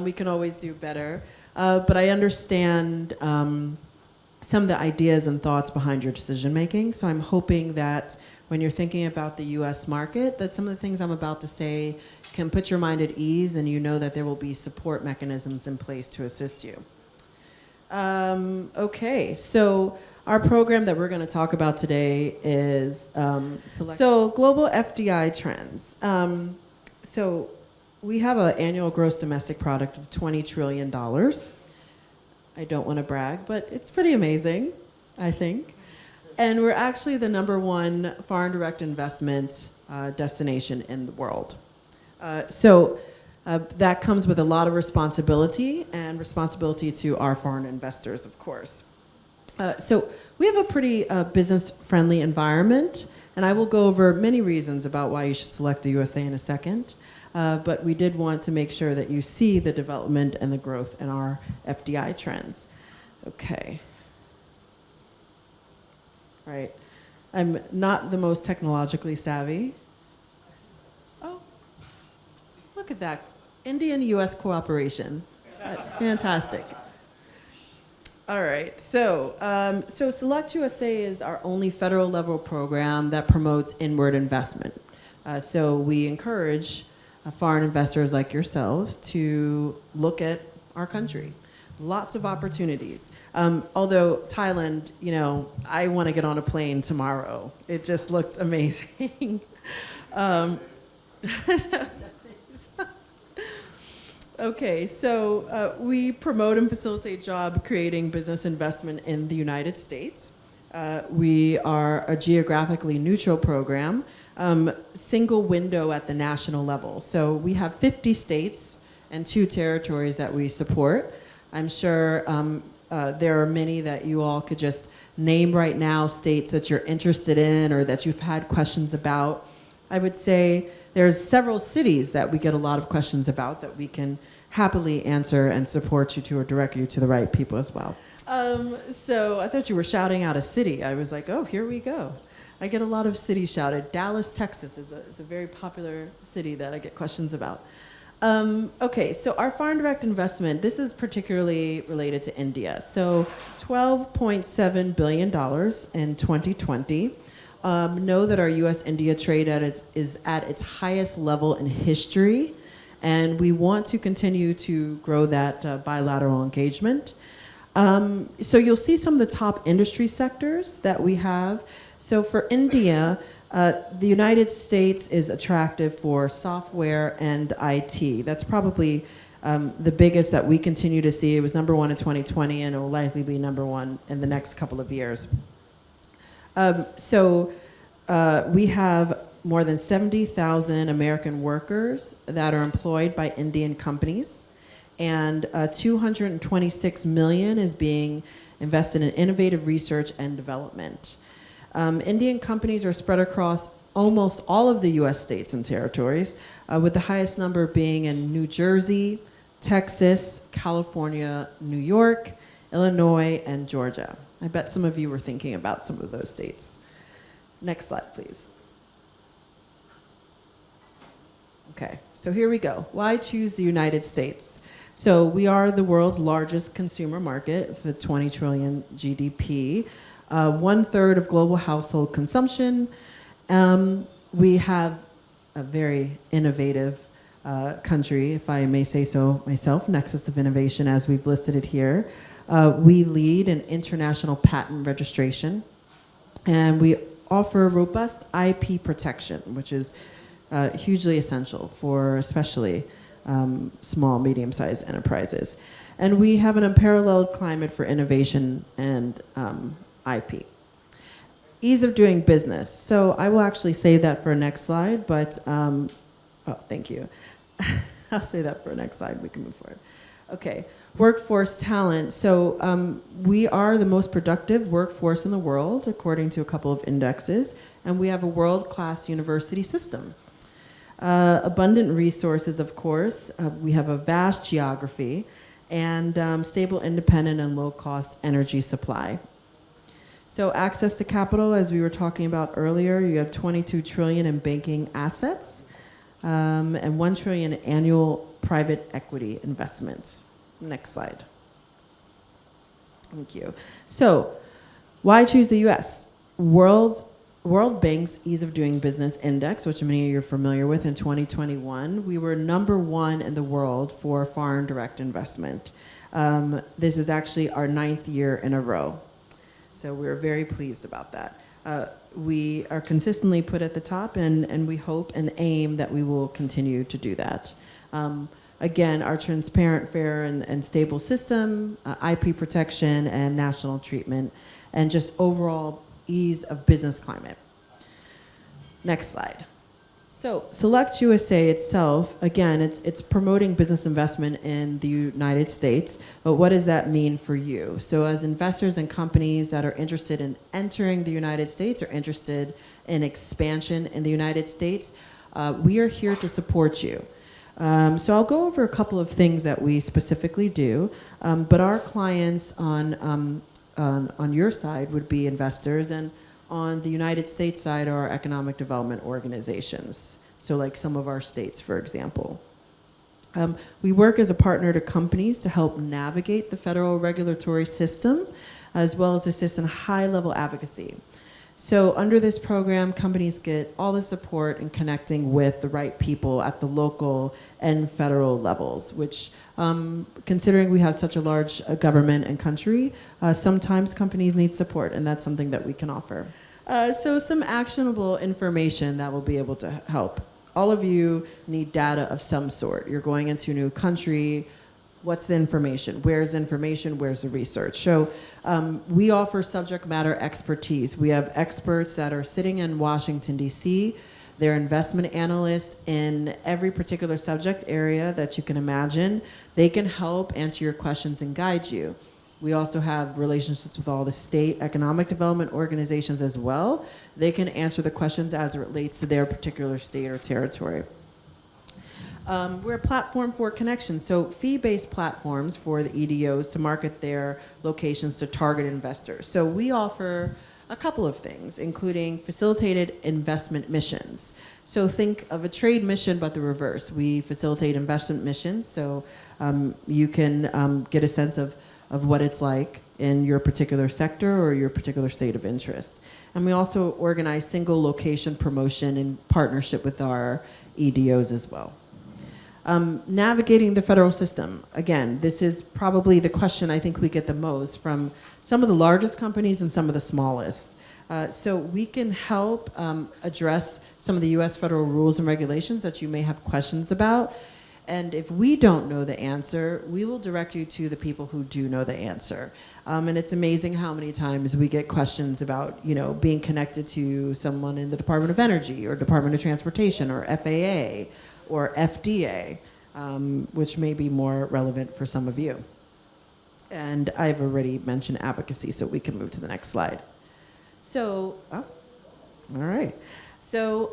We can always do better. But I understand some of the ideas and thoughts behind your decision making. So I'm hoping that when you're thinking about the US market, that some of the things I'm about to say can put your mind at ease and you know that there will be support mechanisms in place to assist you. Okay, so our program that we're going to talk about today is global FDI trends. So we have an annual gross domestic product of $20 trillion. I don't want to brag, but it's pretty amazing, I think. And we're actually the #1 foreign direct investment destination in the world. So that comes with a lot of responsibility and responsibility to our foreign investors, of course. So we have a pretty business-friendly environment, and I will go over many reasons about why you should select the USA in a second. But we did want to make sure that you see the development and the growth in our FDI trends. Okay. Right. I'm not the most technologically savvy. Oh, look at that. Indian-US cooperation. That's fantastic. All right, so Select USA is our only federal level program that promotes inward investment. So we encourage foreign investors like yourself to look at our country. Lots of opportunities. Although Thailand, I want to get on a plane tomorrow. It just looked amazing. Okay, so we promote and facilitate job creating business investment in the United States. We are a geographically neutral program, single window at the national level. So we have 50 states and 2 territories that we support. I'm sure there are many that you all could just name right now, states that you're interested in or that you've had questions about. I would say there's several cities that we get a lot of questions about that we can happily answer and support you to or direct you to the right people as well. So I thought you were shouting out a city. I was like, oh, here we go. I get a lot of cities shouted. Dallas, Texas is a very popular city that I get questions about. Okay, so our foreign direct investment, this is particularly related to India. So $12.7 billion in 2020. Know that our U.S.-India trade is at its highest level in history, and we want to continue to grow that bilateral engagement. So you'll see some of the top industry sectors that we have. So for India, the United States is attractive for software and IT. That's probably the biggest that we continue to see. It was number one in 2020, and it will likely be number one in the next couple of years. We have more than 70,000 American workers that are employed by Indian companies, and 226 million is being invested in innovative research and development. Indian companies are spread across almost all of the US states and territories, with the highest number being in New Jersey, Texas, California, New York, Illinois, and Georgia. I bet some of you were thinking about some of those states. Next slide, please. Okay, so here we go. Why choose the United States? So we are the world's largest consumer market with 20 trillion GDP. 1/3 of global household consumption. We have a very innovative country, if I may say so myself, nexus of innovation as we've listed it here. We lead in international patent registration, and we offer robust IP protection, which is hugely essential for especially small, medium-sized enterprises. And we have an unparalleled climate for innovation and IP. Ease of doing business. So I will actually say that for a next slide, but, oh, thank you. I'll say that for a next slide, we can move forward. Okay, workforce talent. So we are the most productive workforce in the world, according to a couple of indexes, and we have a world-class university system. Abundant resources, of course. We have a vast geography, and stable, independent, and low-cost energy supply. So access to capital, as we were talking about earlier, you have 22 trillion in banking assets, and 1 trillion in annual private equity investments. Next slide. Thank you. So why choose the US? World Bank's Ease of Doing Business Index, which many of you are familiar with, in 2021, we were #1 in the world for foreign direct investment. This is actually our 9th year in a row. So we're very pleased about that. We are consistently put at the top, and we hope and aim that we will continue to do that. Again, our transparent, fair, and stable system, IP protection, and national treatment, and just overall ease of business climate. Next slide. So Select USA itself, again, it's promoting business investment in the United States, but what does that mean for you? So as investors and companies that are interested in entering the United States or interested in expansion in the United States, we are here to support you. So I'll go over a couple of things that we specifically do, but our clients on your side would be investors, and on the United States side are economic development organizations. So like some of our states, for example. We work as a partner to companies to help navigate the federal regulatory system, as well as assist in high-level advocacy. So under this program, companies get all the support in connecting with the right people at the local and federal levels, which, considering we have such a large government and country, sometimes companies need support, and that's something that we can offer. So some actionable information that will be able to help. All of you need data of some sort. You're going into a new country. What's the information? Where's information? Where's the research? So we offer subject matter expertise. We have experts that are sitting in Washington, D.C. They're investment analysts in every particular subject area that you can imagine. They can help answer your questions and guide you. We also have relationships with all the state economic development organizations as well. They can answer the questions as it relates to their particular state or territory. We're a platform for connections, so fee-based platforms for the EDOs to market their locations to target investors. So we offer a couple of things, including facilitated investment missions. So think of a trade mission, but the reverse. We facilitate investment missions, so you can get a sense of what it's like in your particular sector or your particular state of interest. And we also organize single location promotion in partnership with our EDOs as well. Navigating the federal system. Again, this is probably the question I think we get the most from some of the largest companies and some of the smallest. So we can help address some of the US federal rules and regulations that you may have questions about. And if we don't know the answer, we will direct you to the people who do know the answer. And it's amazing how many times we get questions about, you know, being connected to someone in the Department of Energy or Department of Transportation or FAA or FDA, which may be more relevant for some of you. And I've already mentioned advocacy, so we can move to the next slide. So, all right. So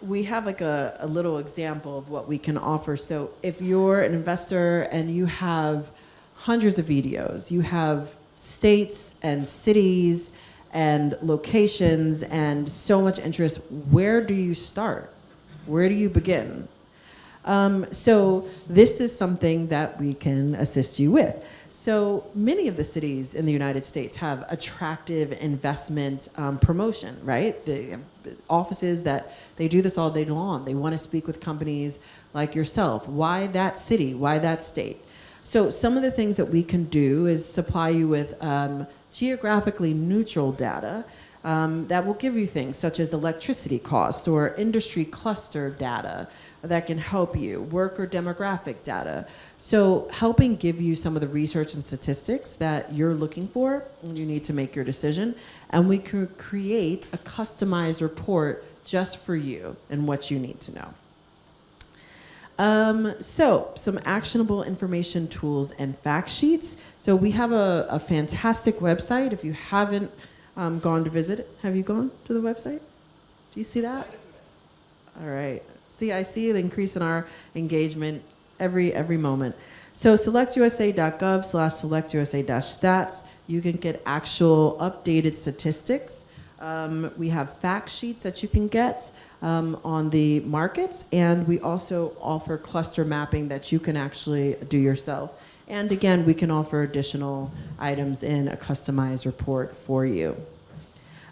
we have like a little example of what we can offer. So if you're an investor and you have hundreds of videos, you have states and cities and locations and so much interest, where do you start? Where do you begin? So this is something that we can assist you with. So many of the cities in the United States have attractive investment promotion, right? The offices that they do this all day long. They want to speak with companies like yourself. Why that city? Why that state? So some of the things that we can do is supply you with geographically neutral data that will give you things such as electricity cost or industry cluster data that can help you, worker demographic data. So helping give you some of the research and statistics that you're looking for when you need to make your decision. And we can create a customized report just for you and what you need to know. So some actionable information tools and fact sheets. So we have a fantastic website. If you haven't gone to visit it, have you gone to the website? Do you see that? All right. See, I see the increase in our engagement every moment. So selectusa.gov/selectusa-stats, you can get actual updated statistics. We have fact sheets that you can get on the markets, and we also offer cluster mapping that you can actually do yourself. And again, we can offer additional items in a customized report for you.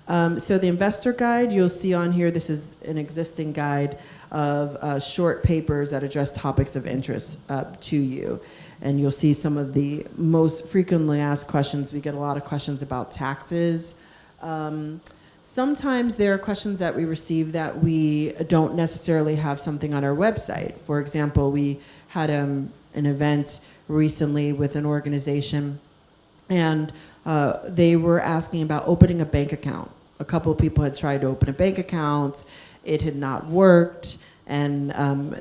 So the investor guide, you'll see on here, this is an existing guide of short papers that address topics of interest to you. And you'll see some of the most frequently asked questions. We get a lot of questions about taxes. Sometimes there are questions that we receive that we don't necessarily have something on our website. For example, we had an event recently with an organization, and they were asking about opening a bank account. A couple of people had tried to open a bank account. It had not worked, and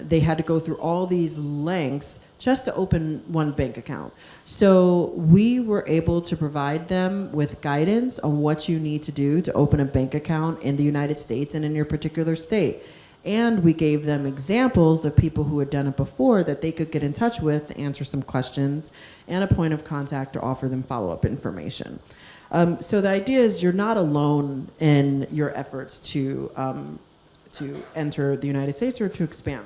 they had to go through all these lengths just to open one bank account. So we were able to provide them with guidance on what you need to do to open a bank account in the United States and in your particular state. And we gave them examples of people who had done it before that they could get in touch with to answer some questions and a point of contact to offer them follow-up information. So the idea is you're not alone in your efforts to enter the United States or to expand.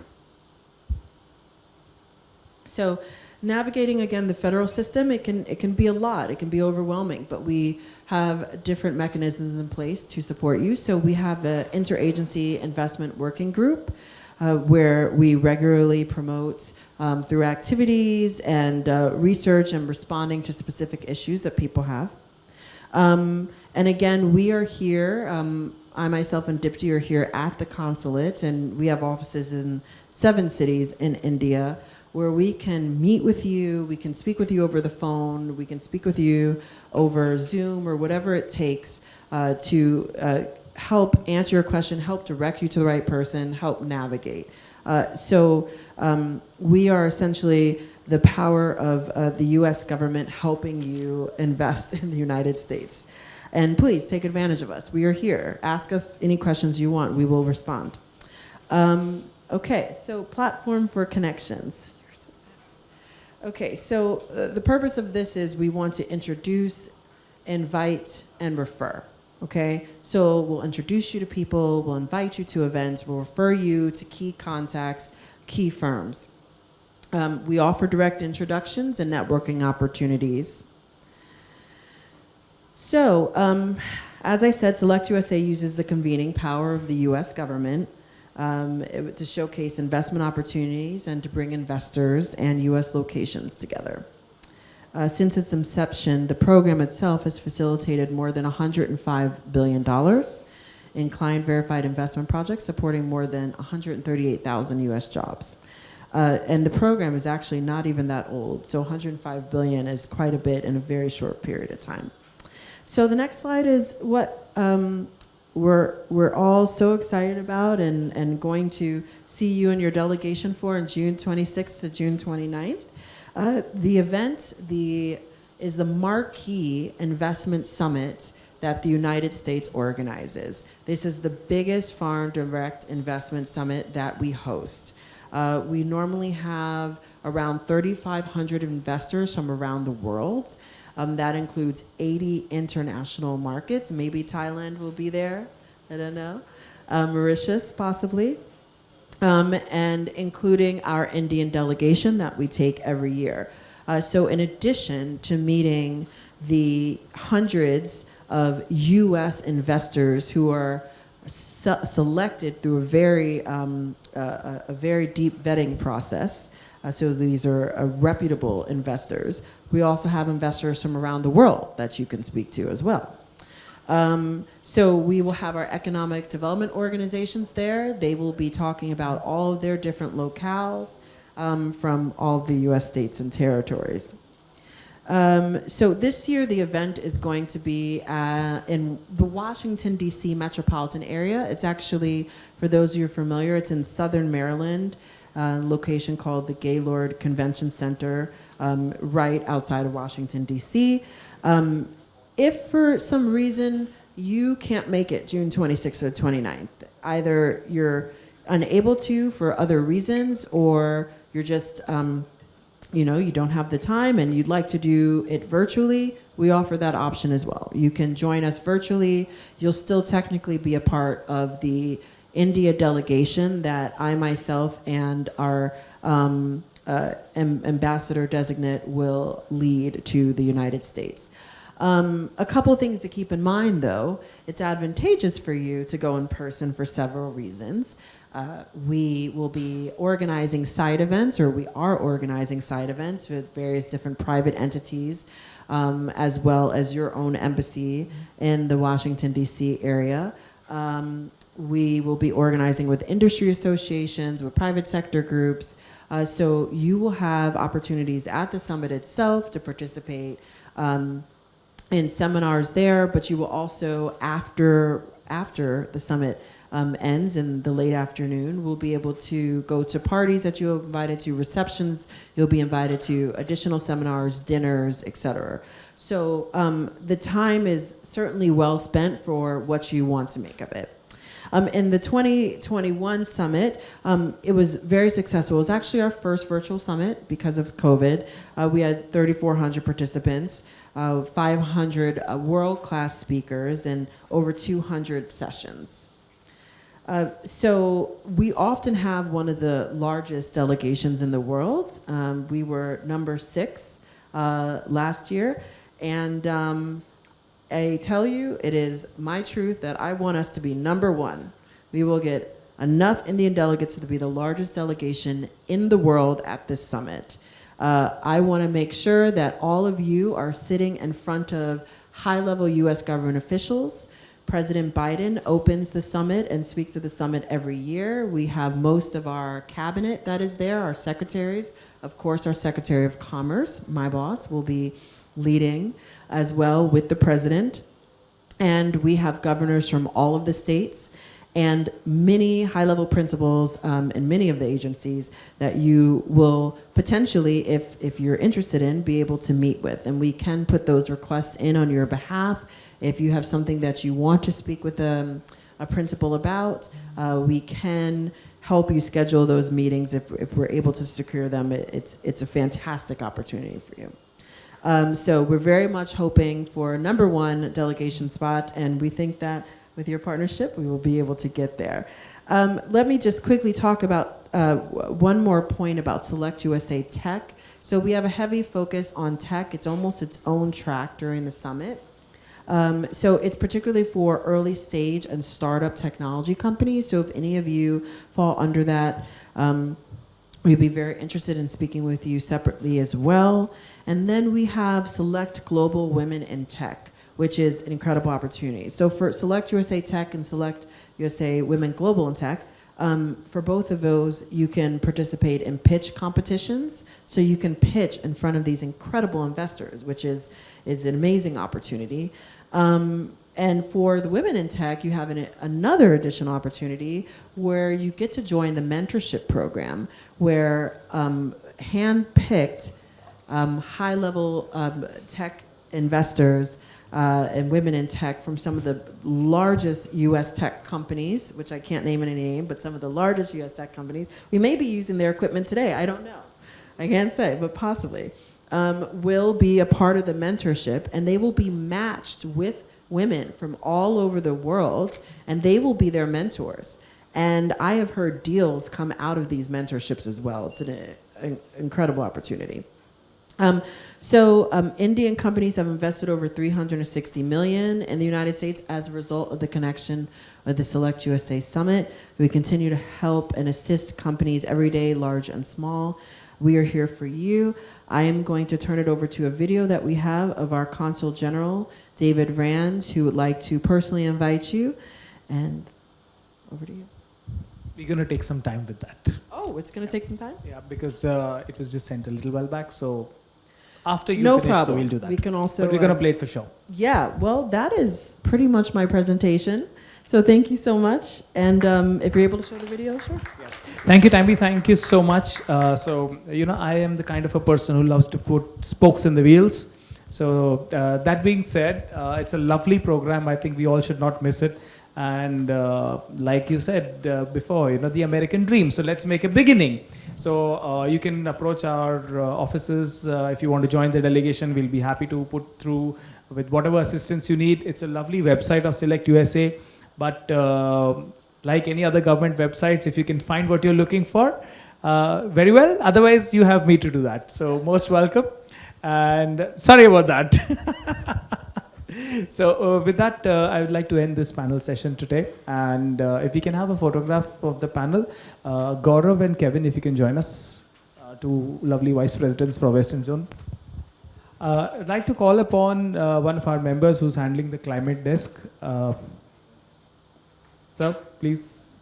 So navigating, again, the federal system, it can be a lot. It can be overwhelming, but we have different mechanisms in place to support you. So we have an interagency investment working group where we regularly promote through activities and research and responding to specific issues that people have. And again, we are here, I myself and Dipti are here at the consulate, and we have offices in 7 cities in India where we can meet with you, we can speak with you over the phone, we can speak with you over Zoom or whatever it takes to help answer your question, help direct you to the right person, help navigate. So we are essentially the power of the US government helping you invest in the United States. And please take advantage of us. We are here. Ask us any questions you want. We will respond. Okay, so platform for connections. You're so fast. Okay, so the purpose of this is we want to introduce, invite, and refer. Okay, so we'll introduce you to people, we'll invite you to events, we'll refer you to key contacts, key firms. We offer direct introductions and networking opportunities. So, as I said, Select USA uses the convening power of the US government to showcase investment opportunities and to bring investors and US locations together. Since its inception, the program itself has facilitated more than $105 billion in client-verified investment projects, supporting more than 138,000 US jobs. And the program is actually not even that old, so 105 billion is quite a bit in a very short period of time. So the next slide is what we're all so excited about and going to see you and your delegation for on June 26th to June 29th. The event is the marquee investment summit that the United States organizes. This is the biggest foreign direct investment summit that we host. We normally have around 3,500 investors from around the world. That includes 80 international markets. Maybe Thailand will be there, I don't know. Mauritius, possibly. And including our Indian delegation that we take every year. So in addition to meeting the hundreds of US investors who are selected through a very deep vetting process, so these are reputable investors, we also have investors from around the world that you can speak to as well. So we will have our economic development organizations there. They will be talking about all of their different locales from all the US states and territories. So this year the event is going to be in the Washington, D.C. metropolitan area. It's actually, for those of you who are familiar, it's in Southern Maryland, a location called the Gaylord Convention Center, right outside of Washington, D.C. If for some reason you can't make it June 26th or 29th, either you're unable to for other reasons, or you're just, you don't have the time and you'd like to do it virtually, we offer that option as well. You can join us virtually. You'll still technically be a part of the India delegation that I myself and our ambassador designate will lead to the United States. A couple of things to keep in mind, though. It's advantageous for you to go in person for several reasons. We will be organizing side events, or we are organizing side events with various different private entities, as well as your own embassy in the Washington, D.C. area. We will be organizing with industry associations, with private sector groups. So you will have opportunities at the summit itself to participate in seminars there, but you will also, after the summit ends in the late afternoon, we'll be able to go to parties that you're invited to, receptions, you'll be invited to additional seminars, dinners, etc. So the time is certainly well spent for what you want to make of it. In the 2021 summit, it was very successful. It was actually our first virtual summit because of COVID. We had 3,400 participants, 500 world-class speakers, and over 200 sessions. So we often have one of the largest delegations in the world. We were number 6 last year, and I tell you, it is my truth that I want us to be number 1. We will get enough Indian delegates to be the largest delegation in the world at this summit. I want to make sure that all of you are sitting in front of high-level U.S. government officials. President Biden opens the summit and speaks at the summit every year. We have most of our cabinet that is there, our secretaries. Of course, our Secretary of Commerce, my boss, will be leading as well with the president. And we have governors from all of the states and many high-level principals in many of the agencies that you will potentially, if you're interested in, be able to meet with. And we can put those requests in on your behalf. If you have something that you want to speak with a principal about, we can help you schedule those meetings if we're able to secure them. It's a fantastic opportunity for you. So we're very much hoping for a #1 delegation spot, and we think that with your partnership, we will be able to get there. Let me just quickly talk about one more point about Select USA Tech. So we have a heavy focus on tech. It's almost its own track during the summit. So it's particularly for early stage and startup technology companies. So if any of you fall under that, we'd be very interested in speaking with you separately as well. And then we have Select Global Women in Tech, which is an incredible opportunity. So for Select USA Tech and Select USA Women Global in Tech, for both of those, you can participate in pitch competitions. So you can pitch in front of these incredible investors, which is an amazing opportunity. And for the Women in Tech, you have another additional opportunity where you get to join the mentorship program, where hand-picked high-level tech investors and women in tech from some of the largest U.S. tech companies, which I can't name any name, but some of the largest U.S. tech companies. We may be using their equipment today. I don't know. I can't say, but possibly. Will be a part of the mentorship, and they will be matched with women from all over the world, and they will be their mentors. And I have heard deals come out of these mentorships as well. It's an incredible opportunity. Indian companies have invested over $360 million in the United States as a result of the connection of the Select USA Summit. We continue to help and assist companies every day, large and small. We are here for you. I am going to turn it over to a video that we have of our Consul General, David Rands, who would like to personally invite you. And over to you. We're going to take some time with that. Oh, it's going to take some time? Yeah, because it was just sent a little while back. So after you no finish, problem. So we'll do that. We can also. But we're going to play it for sure. Yeah, well, that is pretty much my presentation. So thank you so much. And if you're able to show the video, sure. Yeah. Thank you, Tambi. Thank you so much. I am the kind of a person who loves to put spokes in the wheels. So that being said, it's a lovely program. I think we all should not miss it. And like you said before, the American dream. So let's make a beginning. So you can approach our offices if you want to join the delegation. We'll be happy to put through with whatever assistance you need. It's a lovely website of Select USA. But like any other government websites, if you can find what you're looking for, very well. Otherwise, you have me to do that. So most welcome. And sorry about that. So with that, I would like to end this panel session today. And if we can have a photograph of the panel, Gaurav and Kevin, if you can join us, two lovely vice presidents for Western Zone. I'd like to call upon one of our members who's handling the climate desk. Sir, please.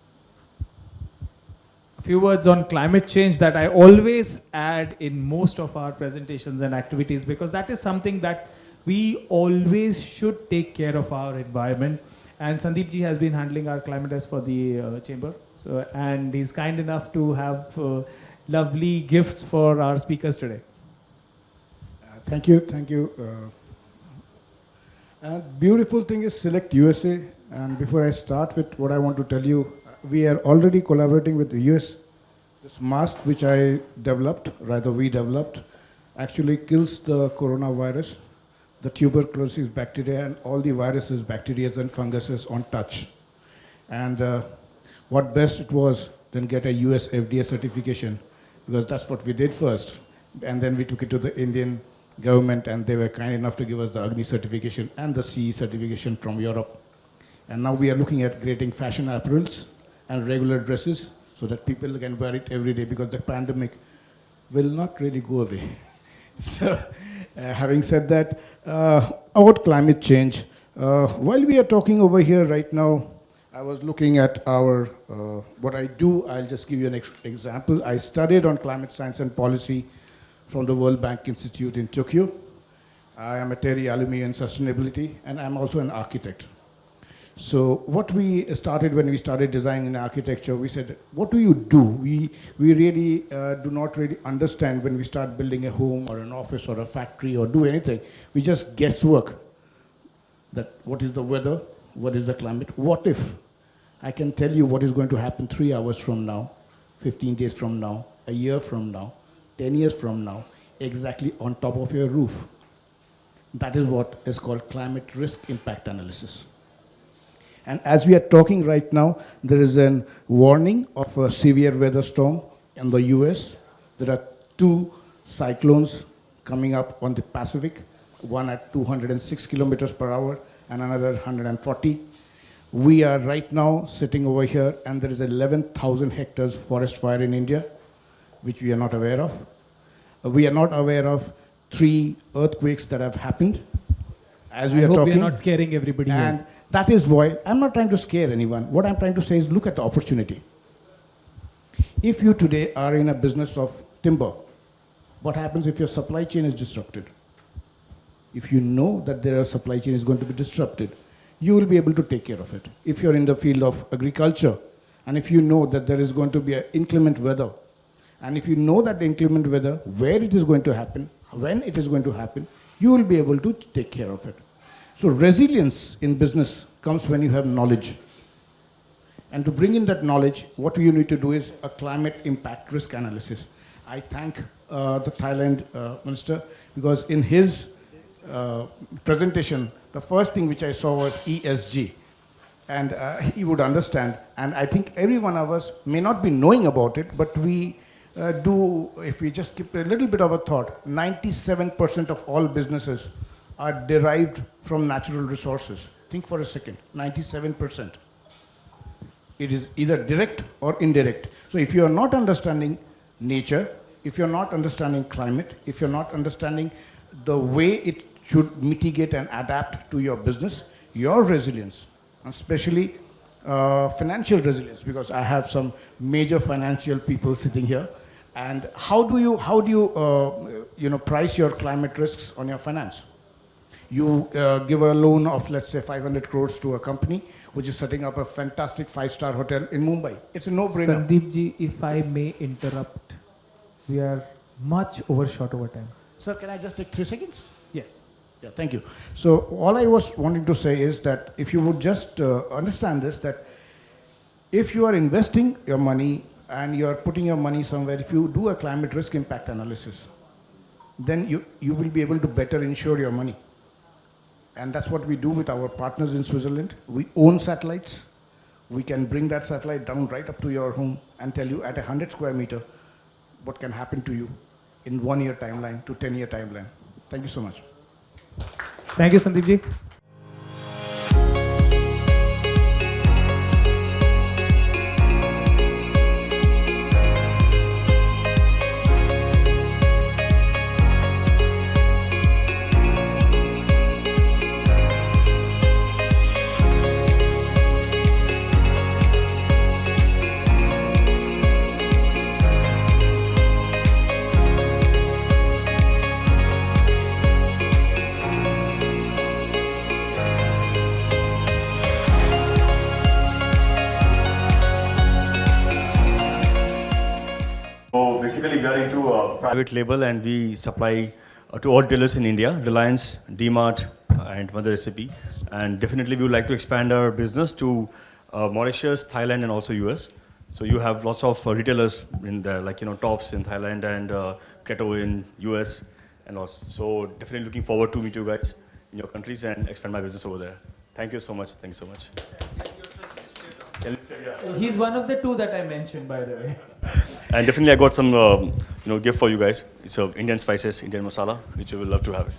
A few words on climate change that I always add in most of our presentations and activities, because that is something that we always should take care of our environment. And Sandeep ji has been handling our climate desk for the chamber. So, and he's kind enough to have lovely gifts for our speakers today. Thank you. Beautiful thing is Select USA. And before I start with what I want to tell you, we are already collaborating with the US. This mask which I developed, rather we developed, actually kills the coronavirus, the tuberculosis bacteria, and all the viruses, bacteria, and funguses on touch. And what best it was than get a US FDA certification, because that's what we did first. And then we took it to the Indian government, and they were kind enough to give us the Agni certification and the CE certification from Europe. And now we are looking at creating fashion apparels and regular dresses so that people can wear it every day, because the pandemic will not really go away. So having said that, about climate change, while we are talking over here right now, I was looking at our, what I do, I'll just give you an example. I studied on climate science and policy from the World Bank Institute in Tokyo. I am a Terry alumni in sustainability, and I'm also an architect. So what we started when we started designing architecture, we said, what do you do? We really do not really understand when we start building a home or an office or a factory or do anything. We just guesswork that what is the weather, what is the climate, what if? I can tell you what is going to happen 3 hours from now, 15 days from now, a year from now, 10 years from now, exactly on top of your roof. That is what is called climate risk impact analysis. And as we are talking right now, there is a warning of a severe weather storm in the US. There are 2 cyclones coming up on the Pacific, one at 206 kilometers per hour and another 140. We are right now sitting over here and there is 11,000 hectares forest fire in India, which we are not aware of. We are not aware of 3 earthquakes that have happened as we I are hope talking. we are not scaring everybody And here. that is why I'm not trying to scare anyone. What I'm trying to say is look at the opportunity. If you today are in a business of timber, what happens if your supply chain is disrupted? If you know that their supply chain is going to be disrupted, you will be able to take care of it. If you're in the field of agriculture, and if you know that there is going to be an inclement weather, and if you know that the inclement weather, where it is going to happen, when it is going to happen, you will be able to take care of it. So resilience in business comes when you have knowledge. And to bring in that knowledge, what you need to do is a climate impact risk analysis. I thank the Thailand minister, because in his presentation, the first thing which I saw was ESG. And he would understand. And I think every one of us may not be knowing about it, but we do, if we just keep a little bit of a thought, 97% of all businesses are derived from natural resources. Think for a second, 97%. It is either direct or indirect. So if you are not understanding nature, if you're not understanding climate, if you're not understanding the way it should mitigate and adapt to your business, your resilience, especially financial resilience, because I have some major financial people sitting here. And how do you price your climate risks on your finance? You give a loan of, let's say, 500 crores to a company which is setting up a fantastic 5-star hotel in Mumbai. It's a no-brainer. Sandeep ji, if I may interrupt, we are much overshot over time. Sir, can I just take 3 seconds? Yes. Yeah, thank you. So all I was wanting to say is that if you would just understand this, that if you are investing your money and you are putting your money somewhere, if you do a climate risk impact analysis, then you will be able to better insure your money. And that's what we do with our partners in Switzerland. We own satellites. We can bring that satellite down right up to your home and tell you at 100 square meter what can happen to you in 1-year timeline to 10-year timeline. Thank you so much. Thank you, Sandeep ji. Basically, we are into a private label and we supply to all dealers in India, Reliance, DMart, and Mother Recipe. And definitely, we would like to expand our business to Mauritius, Thailand, and also US. So you have lots of retailers in there, like Tops in Thailand and Keto in US, and also. So definitely looking forward to meet you guys in your countries and expand my business over there. Thank you so much. Thank you so much. He's one of the 2 that I mentioned, by the way. And definitely, I got some gift for you guys. It's Indian spices, Indian masala, which you will love to have it.